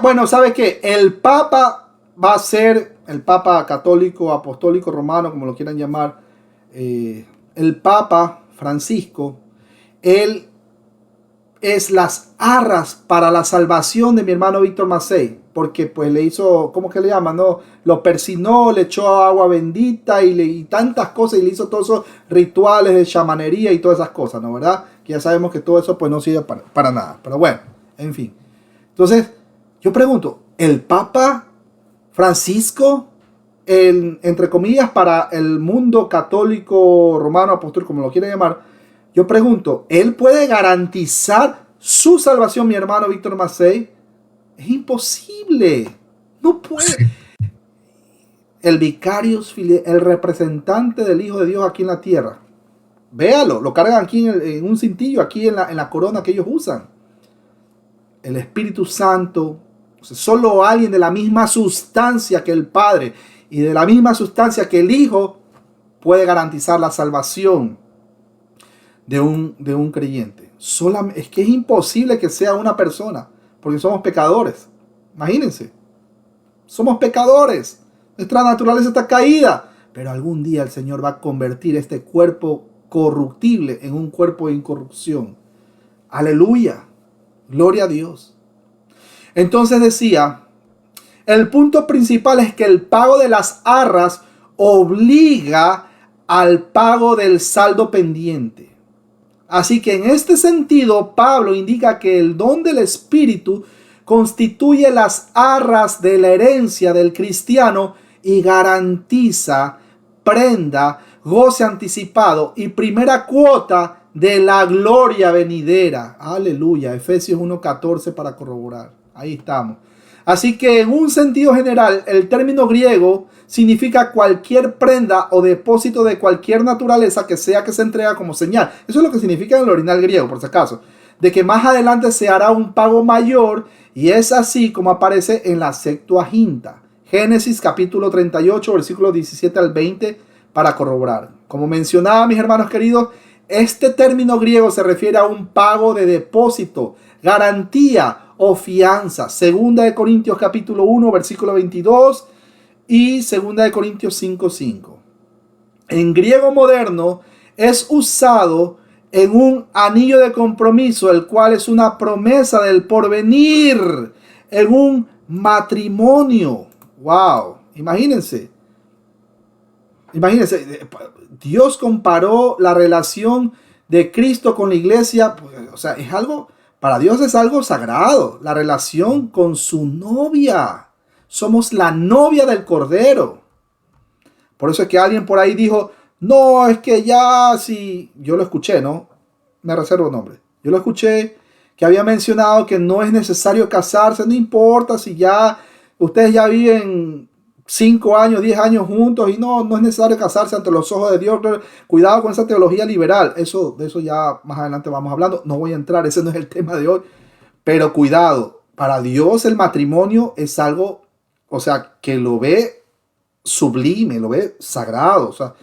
bueno, ¿sabe qué? El Papa va a ser el Papa católico, apostólico, romano, como lo quieran llamar, el Papa Francisco, él es las arras para la salvación de mi hermano Víctor Massey, porque pues le hizo, ¿cómo que le llaman? ¿No? Lo persinó, le echó agua bendita y tantas cosas, y le hizo todos esos rituales de chamanería y todas esas cosas, ¿no? ¿Verdad? Que ya sabemos que todo eso pues no sirve para nada, pero bueno, en fin. Entonces, yo pregunto, ¿el Papa Francisco, entre comillas, para el mundo católico, romano, apostólico, como lo quieren llamar, yo pregunto, ¿él puede garantizar su salvación, mi hermano Víctor Massey? Es imposible. No puede. El vicarius, el representante del Hijo de Dios aquí en la tierra. Véalo, lo cargan aquí en un cintillo, aquí en la corona que ellos usan. El Espíritu Santo, o sea, solo alguien de la misma sustancia que el Padre y de la misma sustancia que el Hijo puede garantizar la salvación de un creyente. Es que es imposible que sea una persona, porque somos pecadores. Imagínense, somos pecadores, nuestra naturaleza está caída, pero algún día el Señor va a convertir este cuerpo corruptible en un cuerpo de incorrupción. Aleluya, gloria a Dios. Entonces decía, el punto principal es que el pago de las arras obliga al pago del saldo pendiente. Así que en este sentido, Pablo indica que el don del Espíritu constituye las arras de la herencia del cristiano y garantiza prenda, goce anticipado y primera cuota de la gloria venidera. Aleluya. Efesios 1:14 para corroborar. Ahí estamos. Así que en un sentido general, el término griego significa cualquier prenda o depósito de cualquier naturaleza que se entrega como señal. Eso es lo que significa en el original griego, por si acaso. De que más adelante se hará un pago mayor, y es así como aparece en la Septuaginta. Génesis capítulo 38, versículos 17 al 20 para corroborar. Como mencionaba, mis hermanos queridos, este término griego se refiere a un pago de depósito, garantía o fianza. Segunda de Corintios capítulo 1, versículo 22 y segunda de Corintios 5:5. En griego moderno es usado en un anillo de compromiso, el cual es una promesa del porvenir, en un matrimonio. Wow, imagínense, Dios comparó la relación de Cristo con la iglesia, o sea, es algo, para Dios es algo sagrado, la relación con su novia. Somos la novia del Cordero. Por eso es que alguien por ahí dijo, no, es que ya si... Yo lo escuché, ¿no? Me reservo el nombre. Yo lo escuché que había mencionado que no es necesario casarse, no importa si ya ustedes ya viven 5 años, 10 años juntos y no es necesario casarse ante los ojos de Dios. Cuidado con esa teología liberal. De eso ya más adelante vamos hablando. No voy a entrar, ese no es el tema de hoy. Pero cuidado, para Dios el matrimonio es algo, o sea, que lo ve sublime, lo ve sagrado. O sea,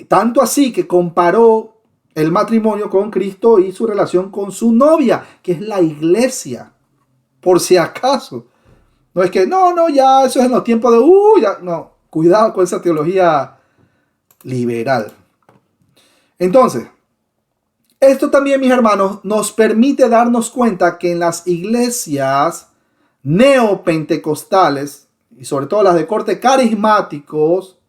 tanto así que comparó el matrimonio con Cristo y su relación con su novia, que es la iglesia. Por si acaso. No es que, ya eso es en los tiempos de, ya, no. Cuidado con esa teología liberal. Entonces, esto también, mis hermanos, nos permite darnos cuenta que en las iglesias neopentecostales, y sobre todo las de corte carismáticos,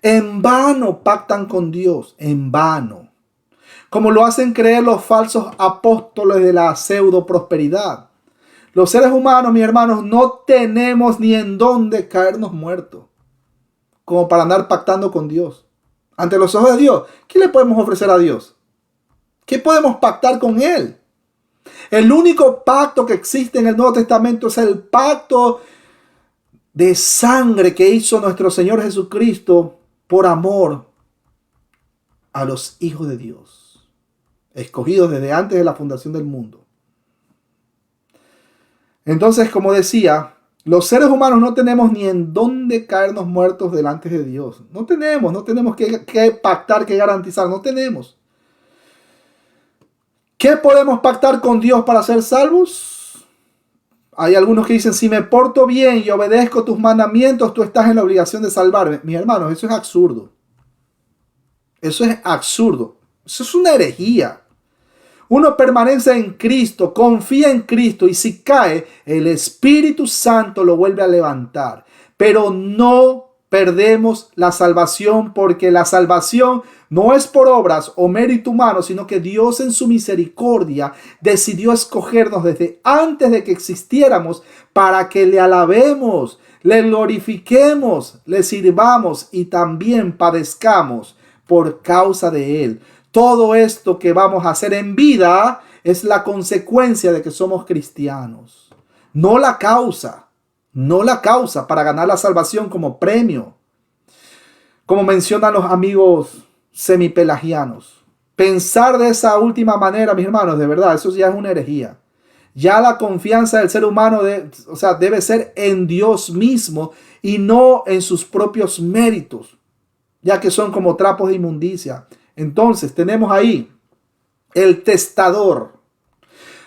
en vano pactan con Dios, en vano. Como lo hacen creer los falsos apóstoles de la pseudo prosperidad. Los seres humanos, mis hermanos, no tenemos ni en dónde caernos muertos como para andar pactando con Dios. Ante los ojos de Dios, ¿qué le podemos ofrecer a Dios? ¿Qué podemos pactar con Él? El único pacto que existe en el Nuevo Testamento es el pacto de sangre que hizo nuestro Señor Jesucristo por amor a los hijos de Dios, escogidos desde antes de la fundación del mundo. Entonces, como decía, los seres humanos no tenemos ni en dónde caernos muertos delante de Dios. No tenemos que pactar, que garantizar, no tenemos. ¿Qué podemos pactar con Dios para ser salvos? Hay algunos que dicen, si me porto bien y obedezco tus mandamientos, tú estás en la obligación de salvarme. Mis hermanos, eso es absurdo. Eso es absurdo. Eso es una herejía. Uno permanece en Cristo, confía en Cristo y si cae, el Espíritu Santo lo vuelve a levantar. Pero no perdemos la salvación porque la salvación no es por obras o mérito humano, sino que Dios en su misericordia decidió escogernos desde antes de que existiéramos para que le alabemos, le glorifiquemos, le sirvamos y también padezcamos por causa de Él. Todo esto que vamos a hacer en vida es la consecuencia de que somos cristianos. No la causa para ganar la salvación como premio. Como mencionan los amigos semipelagianos. Pensar de esa última manera, mis hermanos, de verdad, eso ya es una herejía. Ya la confianza del ser humano debe ser en Dios mismo y no en sus propios méritos, ya que son como trapos de inmundicia. Entonces tenemos ahí el testador,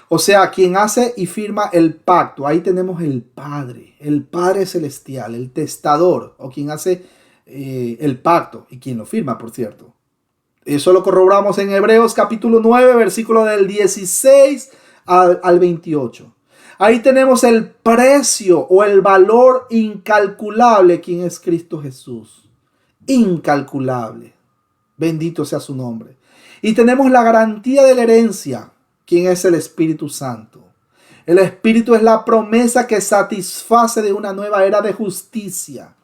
o sea, quien hace y firma el pacto. Ahí tenemos el Padre Celestial, el testador, o quien hace el pacto y quien lo firma, por cierto. Eso lo corroboramos en Hebreos capítulo 9, versículo del 16 al 28. Ahí tenemos el precio o el valor incalculable, quien es Cristo Jesús. Incalculable. Bendito sea su nombre. Y tenemos la garantía de la herencia, quien es el Espíritu Santo. El Espíritu es la promesa que satisface de una nueva era de justicia.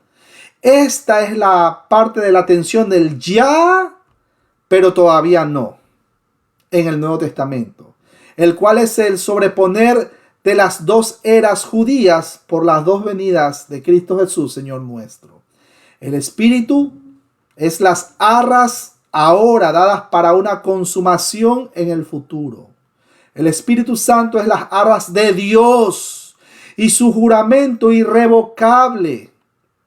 Esta es la parte de la atención del ya, pero todavía no, en el Nuevo Testamento, el cual es el sobreponer de las dos eras judías por las dos venidas de Cristo Jesús, Señor nuestro. El Espíritu es las arras ahora dadas para una consumación en el futuro. El Espíritu Santo es las arras de Dios y su juramento irrevocable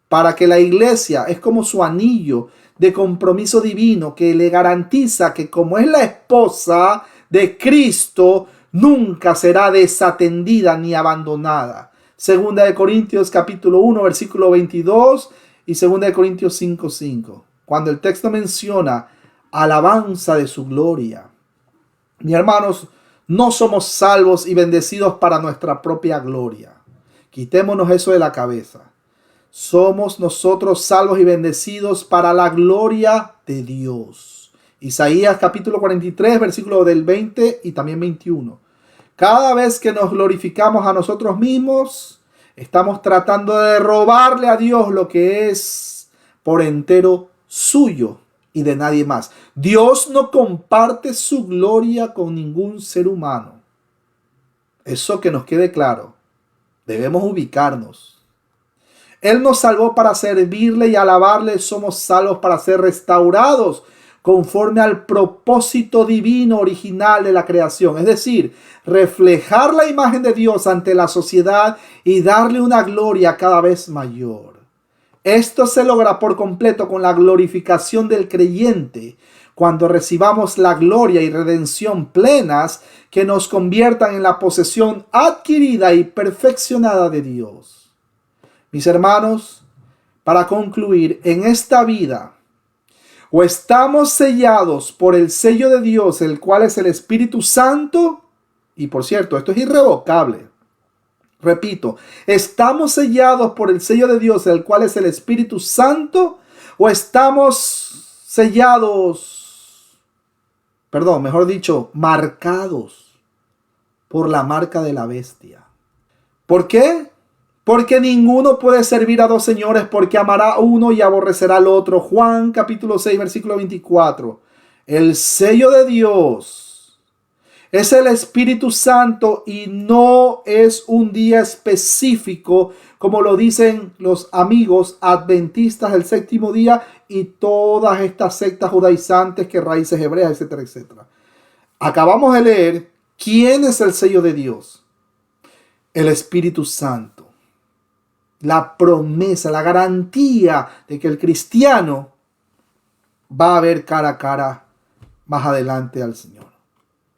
para que la iglesia es como su anillo de compromiso divino que le garantiza que como es la esposa de Cristo, nunca será desatendida ni abandonada. Segunda de Corintios capítulo 1 versículo 22 y segunda de Corintios 5:5. Cuando el texto menciona alabanza de su gloria. Mis hermanos, no somos salvos y bendecidos para nuestra propia gloria. Quitémonos eso de la cabeza. Somos nosotros salvos y bendecidos para la gloria de Dios. Isaías capítulo 43, versículo del 20 y también 21. Cada vez que nos glorificamos a nosotros mismos, estamos tratando de robarle a Dios lo que es por entero suyo y de nadie más. Dios no comparte su gloria con ningún ser humano. Eso que nos quede claro. Debemos ubicarnos. Él nos salvó para servirle y alabarle. Somos salvos para ser restaurados conforme al propósito divino original de la creación. Es decir, reflejar la imagen de Dios ante la sociedad y darle una gloria cada vez mayor. Esto se logra por completo con la glorificación del creyente, cuando recibamos la gloria y redención plenas que nos conviertan en la posesión adquirida y perfeccionada de Dios. Mis hermanos, para concluir, en esta vida, o estamos sellados por el sello de Dios, el cual es el Espíritu Santo, y por cierto, esto es irrevocable. Repito, estamos sellados por el sello de Dios, el cual es el Espíritu Santo, o estamos marcados por la marca de la bestia. ¿Por qué? Porque ninguno puede servir a dos señores, porque amará a uno y aborrecerá al otro. Juan capítulo 6, versículo 24. El sello de Dios es el Espíritu Santo y no es un día específico, como lo dicen los amigos adventistas del séptimo día y todas estas sectas judaizantes que raíces hebreas, etcétera, etcétera. Acabamos de leer quién es el sello de Dios. El Espíritu Santo. La promesa, la garantía de que el cristiano va a ver cara a cara más adelante al Señor.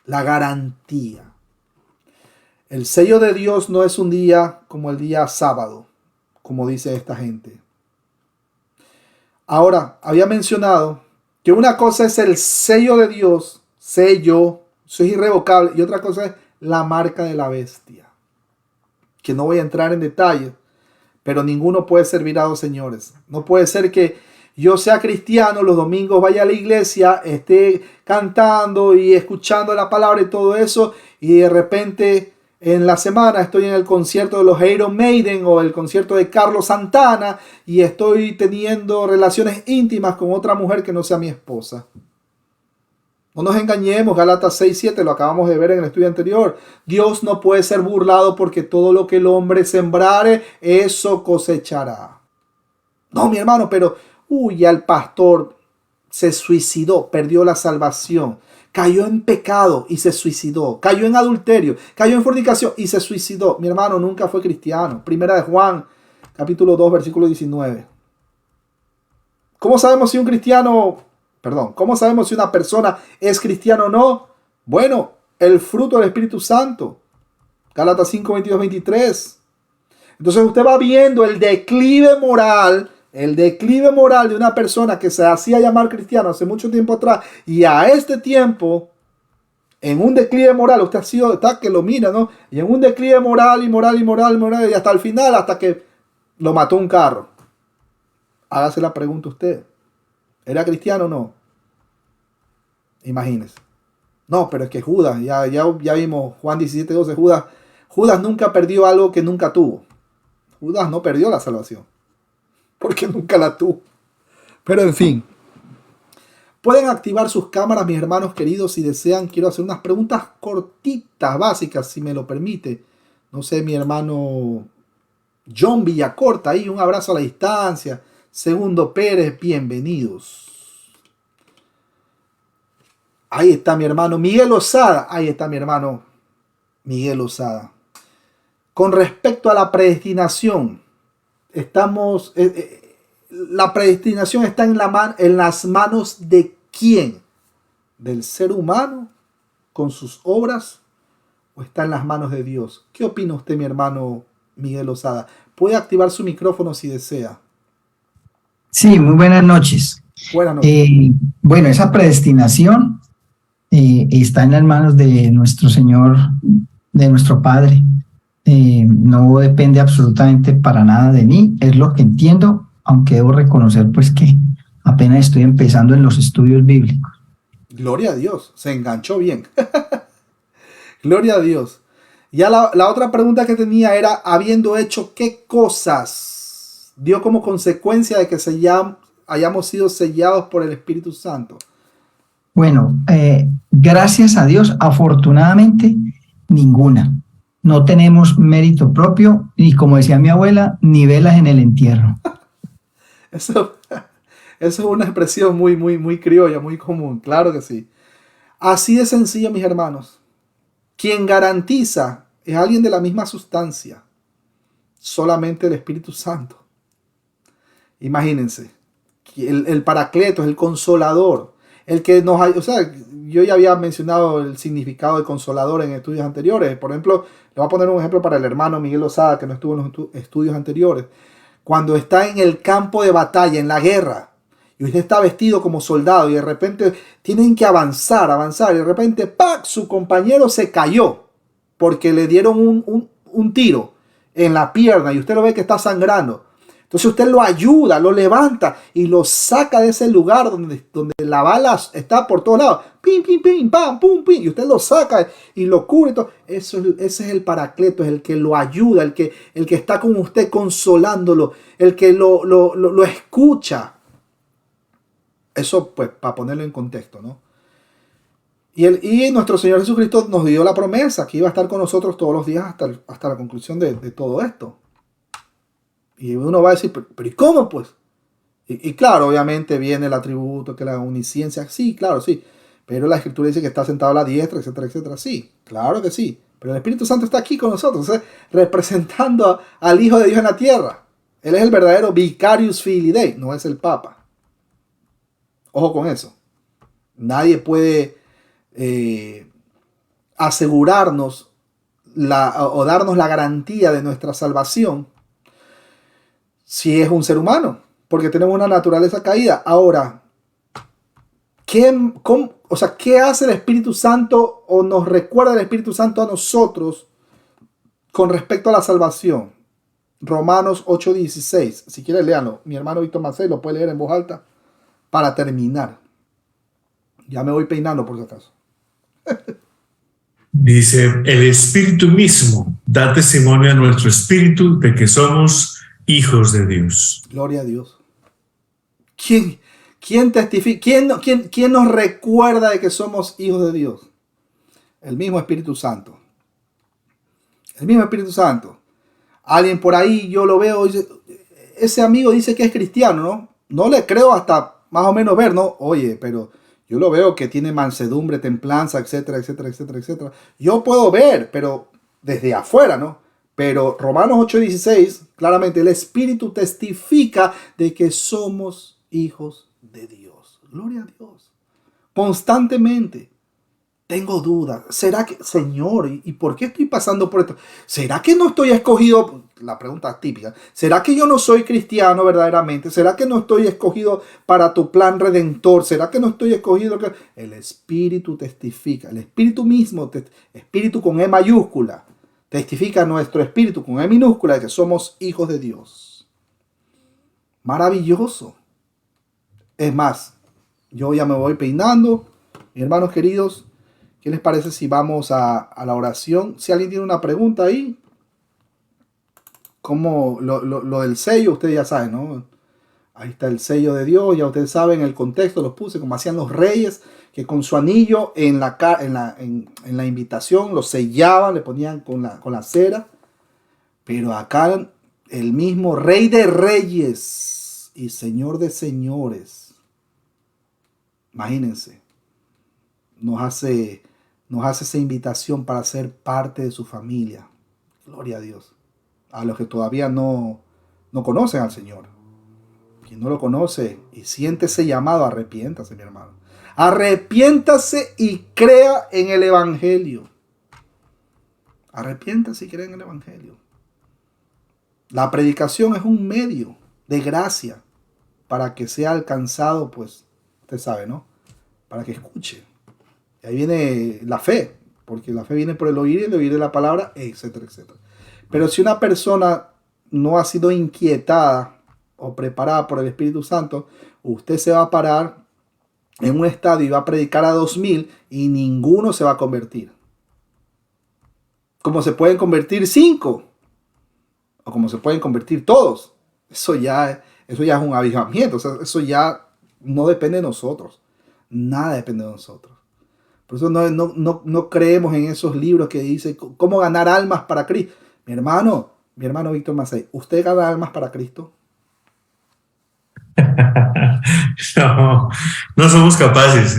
La garantía. El sello de Dios no es un día como el día sábado, como dice esta gente. Ahora, había mencionado que una cosa es el sello de Dios, sello, eso es irrevocable, y otra cosa es la marca de la bestia, que no voy a entrar en detalle, pero ninguno puede servir a dos señores. No puede ser que yo sea cristiano, los domingos vaya a la iglesia, esté cantando y escuchando la palabra y todo eso, y de repente en la semana estoy en el concierto de los Iron Maiden o el concierto de Carlos Santana y estoy teniendo relaciones íntimas con otra mujer que no sea mi esposa. No nos engañemos, Gálatas 6:7, lo acabamos de ver en el estudio anterior. Dios no puede ser burlado porque todo lo que el hombre sembrare, eso cosechará. No, mi hermano, pero ya el pastor se suicidó, perdió la salvación. Cayó en pecado y se suicidó. Cayó en adulterio, cayó en fornicación y se suicidó. Mi hermano nunca fue cristiano. Primera de Juan, capítulo 2, versículo 19. ¿Cómo sabemos si ¿Cómo sabemos si una persona es cristiana o no? Bueno, el fruto del Espíritu Santo. Gálatas 5, 22, 23. Entonces usted va viendo el declive moral de una persona que se hacía llamar cristiano hace mucho tiempo atrás y a este tiempo, en un declive moral, usted está que lo mira, ¿no? Y en un declive moral y hasta el final, hasta que lo mató un carro. Hágase la pregunta usted. ¿Era cristiano o no? Imagínese. No, pero es que Judas, ya vimos Juan 17:12, Judas nunca perdió algo que nunca tuvo. Judas no perdió la salvación, porque nunca la tuvo. Pero en fin. Pueden activar sus cámaras, mis hermanos queridos, si desean. Quiero hacer unas preguntas cortitas, básicas, si me lo permite. No sé, mi hermano John Villacorta, ahí un abrazo a la distancia. Segundo Pérez, bienvenidos. Ahí está mi hermano Miguel Osada. Ahí está mi hermano Miguel Osada. Con respecto a la predestinación, la predestinación está en las manos de quién? ¿Del ser humano con sus obras o está en las manos de Dios? ¿Qué opina usted, mi hermano Miguel Osada? Puede activar su micrófono si desea. Sí, muy buenas noches. Buenas noches. Bueno, esa predestinación está en las manos de nuestro Señor, de nuestro Padre. No depende absolutamente para nada de mí, es lo que entiendo, aunque debo reconocer pues que apenas estoy empezando en los estudios bíblicos. Gloria a Dios, se enganchó bien. Gloria a Dios. Ya la otra pregunta que tenía era, habiendo hecho qué cosas dio como consecuencia de que hayamos sido sellados por el Espíritu Santo. Bueno, gracias a Dios, afortunadamente, ninguna. No tenemos mérito propio y, como decía mi abuela, ni velas en el entierro. Eso es una expresión muy criolla, muy común, claro que sí. Así de sencillo, mis hermanos. Quien garantiza es alguien de la misma sustancia, solamente el Espíritu Santo. Imagínense, el Paracleto es el Consolador, el que nos hay, o sea, yo ya había mencionado el significado de consolador en estudios anteriores. Por ejemplo, le voy a poner un ejemplo para el hermano Miguel Osada, que no estuvo en los estudios anteriores. Cuando está en el campo de batalla, en la guerra, y usted está vestido como soldado, y de repente tienen que avanzar, y de repente, ¡pac!, su compañero se cayó, porque le dieron un tiro en la pierna, y usted lo ve que está sangrando. Entonces usted lo ayuda, lo levanta y lo saca de ese lugar donde la bala está por todos lados. Pim, pim, pim, pam, pum, pim. Y usted lo saca y lo cubre. Todo. Ese es el Paracleto, es el que lo ayuda, el que está con usted consolándolo, el que lo escucha. Eso pues para ponerlo en contexto, ¿no? Y nuestro Señor Jesucristo nos dio la promesa que iba a estar con nosotros todos los días hasta la conclusión de todo esto. Y uno va a decir, pero ¿y cómo pues? Y claro, obviamente viene el atributo, que la omnisciencia, sí, claro, sí. Pero la Escritura dice que está sentado a la diestra, etcétera, etcétera. Sí, claro que sí. Pero el Espíritu Santo está aquí con nosotros, representando al Hijo de Dios en la tierra. Él es el verdadero Vicarius Filii Dei, no es el Papa. Ojo con eso. Nadie puede asegurarnos o darnos la garantía de nuestra salvación si es un ser humano, porque tenemos una naturaleza caída. Ahora, ¿qué hace el Espíritu Santo o nos recuerda el Espíritu Santo a nosotros con respecto a la salvación? Romanos 8:16. Si quiere, léanlo. Mi hermano Víctor Macei lo puede leer en voz alta para terminar. Ya me voy peinando por si acaso. Dice, el Espíritu mismo da testimonio a nuestro espíritu de que somos hijos de Dios. Gloria a Dios. ¿Quién testifica? ¿Quién nos recuerda de que somos hijos de Dios? El mismo Espíritu Santo. El mismo Espíritu Santo. Alguien por ahí, yo lo veo, dice, ese amigo dice que es cristiano, ¿no? No le creo hasta más o menos ver, ¿no? Oye, pero yo lo veo que tiene mansedumbre, templanza, etcétera, etcétera, etcétera, etcétera. Yo puedo ver, pero desde afuera, ¿no? Pero Romanos 8:16, claramente el Espíritu testifica de que somos hijos de Dios. Gloria a Dios. Constantemente tengo dudas. ¿Será que, Señor, y por qué estoy pasando por esto? ¿Será que no estoy escogido? La pregunta típica. ¿Será que yo no soy cristiano verdaderamente? ¿Será que no estoy escogido para tu plan redentor? ¿Será que no estoy escogido? El Espíritu testifica. El Espíritu mismo, Espíritu con E mayúscula, testifica nuestro espíritu con E minúscula de que somos hijos de Dios. Maravilloso. Es más, yo ya me voy peinando. Mis hermanos queridos, ¿qué les parece si vamos a la oración? Si alguien tiene una pregunta ahí, como lo del sello, ustedes ya saben, ¿no? Ahí está el sello de Dios, ya ustedes saben el contexto, los puse como hacían los reyes, que con su anillo en la invitación lo sellaban, le ponían con la cera. Pero acá el mismo Rey de Reyes y Señor de Señores, imagínense, nos hace esa invitación para ser parte de su familia. Gloria a Dios. A los que todavía no conocen al Señor. Quien no lo conoce y siente ese llamado, arrepiéntase, mi hermano. Arrepiéntase y crea en el Evangelio. Arrepiéntase y crea en el Evangelio. La predicación es un medio de gracia para que sea alcanzado, pues, usted sabe, ¿no? Para que escuche. Y ahí viene la fe, porque la fe viene por el oír y el oír de la palabra, etcétera, etcétera. Pero si una persona no ha sido inquietada o preparada por el Espíritu Santo, usted se va a parar en un estadio y va a predicar a 2000 y ninguno se va a convertir. Como se pueden convertir 5 o como se pueden convertir todos. Eso ya es un avivamiento. O sea, eso ya no depende de nosotros. Nada depende de nosotros. Por eso no creemos en esos libros que dicen cómo ganar almas para Cristo. Mi hermano Víctor Macei, ¿usted gana almas para Cristo? No somos capaces.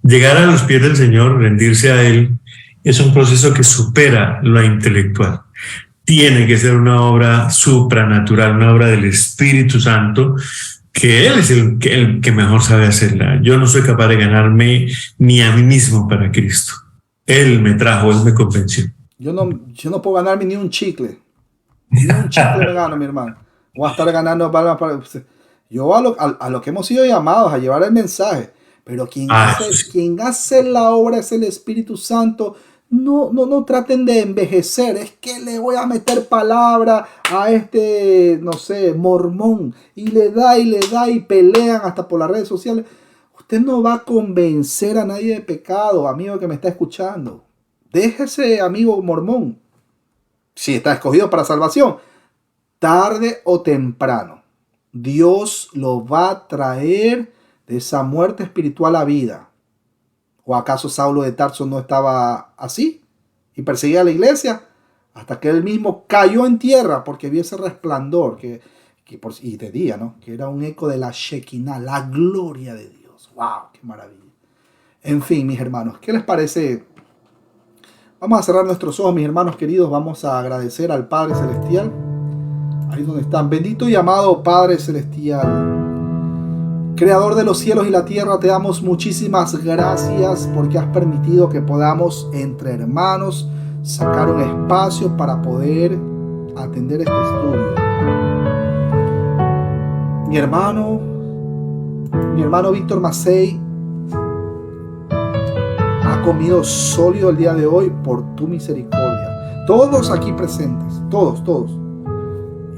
Llegar a los pies del Señor, rendirse a Él, es un proceso que supera lo intelectual. Tiene que ser una obra supranatural, una obra del Espíritu Santo, que Él es el que mejor sabe hacerla. Yo no soy capaz de ganarme ni a mí mismo para Cristo. Él me trajo, Él me convenció. Yo no puedo ganarme ni un chicle. Ni un chicle me gano, mi hermano. Voy a estar ganando para yo a lo que hemos sido llamados a llevar el mensaje. Pero quien hace la obra es el Espíritu Santo. no traten de envejecer. Es que le voy a meter palabra a este, no sé, mormón. Y le da y pelean hasta por las redes sociales. Usted no va a convencer a nadie de pecado, amigo que me está escuchando. Déjese, amigo mormón. Si está escogido para salvación, tarde o temprano, Dios lo va a traer de esa muerte espiritual a vida. ¿O acaso Saulo de Tarso no estaba así y perseguía a la iglesia? Hasta que él mismo cayó en tierra porque vio ese resplandor y de día, ¿no? Que era un eco de la Shekinah, la gloria de Dios. ¡Wow! ¡Qué maravilla! En fin, mis hermanos, ¿qué les parece? Vamos a cerrar nuestros ojos, mis hermanos queridos. Vamos a agradecer al Padre Celestial. Ahí donde están. Bendito y amado Padre Celestial, Creador de los cielos y la tierra, te damos muchísimas gracias porque has permitido que podamos entre hermanos sacar un espacio para poder atender este estudio. Mi hermano Víctor Macei ha comido sólido el día de hoy por tu misericordia. Todos aquí presentes, todos.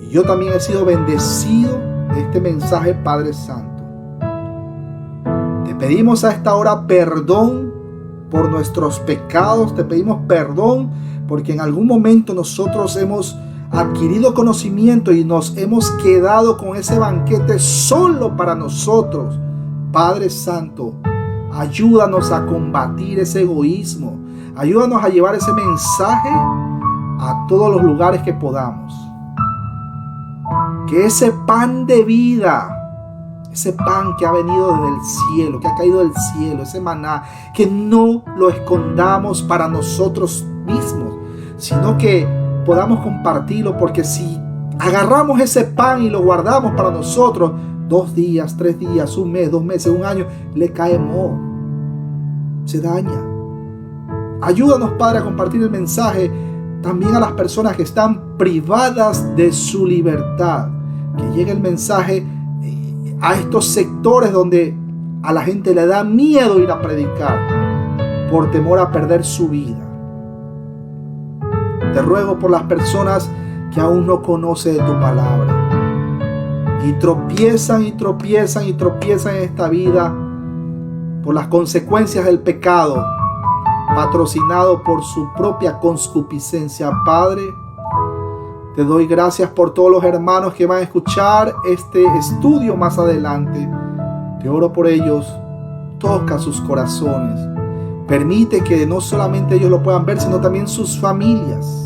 Y yo también he sido bendecido de este mensaje, Padre Santo. Te pedimos a esta hora perdón por nuestros pecados. Te pedimos perdón porque en algún momento nosotros hemos adquirido conocimiento y nos hemos quedado con ese banquete solo para nosotros. Padre Santo, ayúdanos a combatir ese egoísmo. Ayúdanos a llevar ese mensaje a todos los lugares que podamos. Que ese pan de vida, ese pan que ha venido desde el cielo, que ha caído del cielo, ese maná, que no lo escondamos para nosotros mismos, sino que podamos compartirlo, porque si agarramos ese pan y lo guardamos para nosotros, 2 días, 3 días, 1 mes, 2 meses, 1 año, le cae moho, se daña. Ayúdanos, Padre, a compartir el mensaje también a las personas que están privadas de su libertad, que llegue el mensaje a estos sectores donde a la gente le da miedo ir a predicar por temor a perder su vida. Te ruego por las personas que aún no conocen de tu palabra y tropiezan en esta vida por las consecuencias del pecado, patrocinado por su propia concupiscencia. Padre, te doy gracias por todos los hermanos que van a escuchar este estudio más adelante. Te oro por ellos. Toca sus corazones. Permite que no solamente ellos lo puedan ver, sino también sus familias.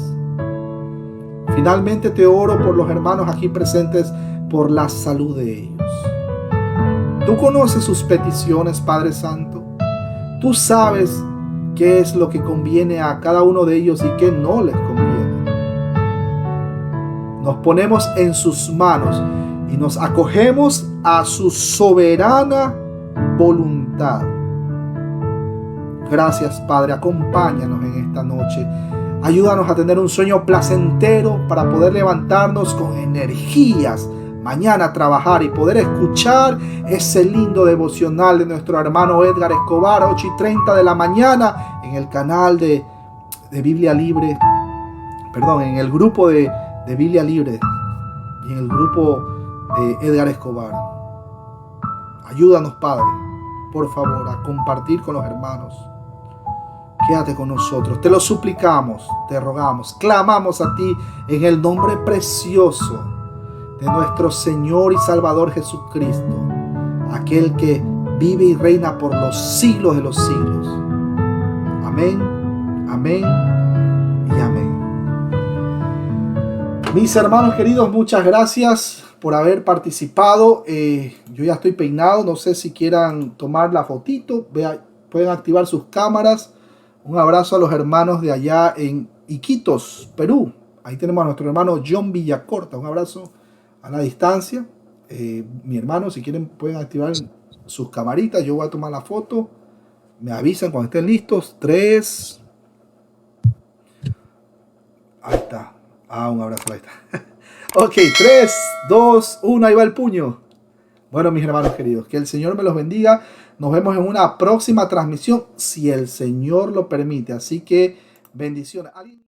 Finalmente te oro por los hermanos aquí presentes, por la salud de ellos. Tú conoces sus peticiones, Padre Santo. Tú sabes qué es lo que conviene a cada uno de ellos y qué no les conviene. Nos ponemos en sus manos y nos acogemos a su soberana voluntad. Gracias, Padre. Acompáñanos en esta noche. Ayúdanos a tener un sueño placentero para poder levantarnos con energías mañana a trabajar y poder escuchar ese lindo devocional de nuestro hermano Edgar Escobar, 8:30 de la mañana, en el canal de Biblia Libre, en el grupo de Biblia Libre y en el grupo de Edgar Escobar. Ayúdanos, Padre, por favor, a compartir con los hermanos. Quédate con nosotros, te lo suplicamos, te rogamos, clamamos a ti en el nombre precioso de nuestro Señor y Salvador Jesucristo, aquel que vive y reina por los siglos de los siglos. Amén, amén y amén. Mis hermanos queridos, muchas gracias por haber participado. Yo ya estoy peinado, no sé si quieran tomar la fotito, pueden activar sus cámaras. Un abrazo a los hermanos de allá en Iquitos, Perú. Ahí tenemos a nuestro hermano John Villacorta. Un abrazo a la distancia. Mi hermano, si quieren pueden activar sus camaritas. Yo voy a tomar la foto. Me avisan cuando estén listos. 3. Ahí está. Un abrazo, ahí está. Ok, 3, 2, 1, ahí va el puño. Bueno, mis hermanos queridos, que el Señor me los bendiga. Nos vemos en una próxima transmisión, si el Señor lo permite. Así que Bendiciones. ¿Alguien?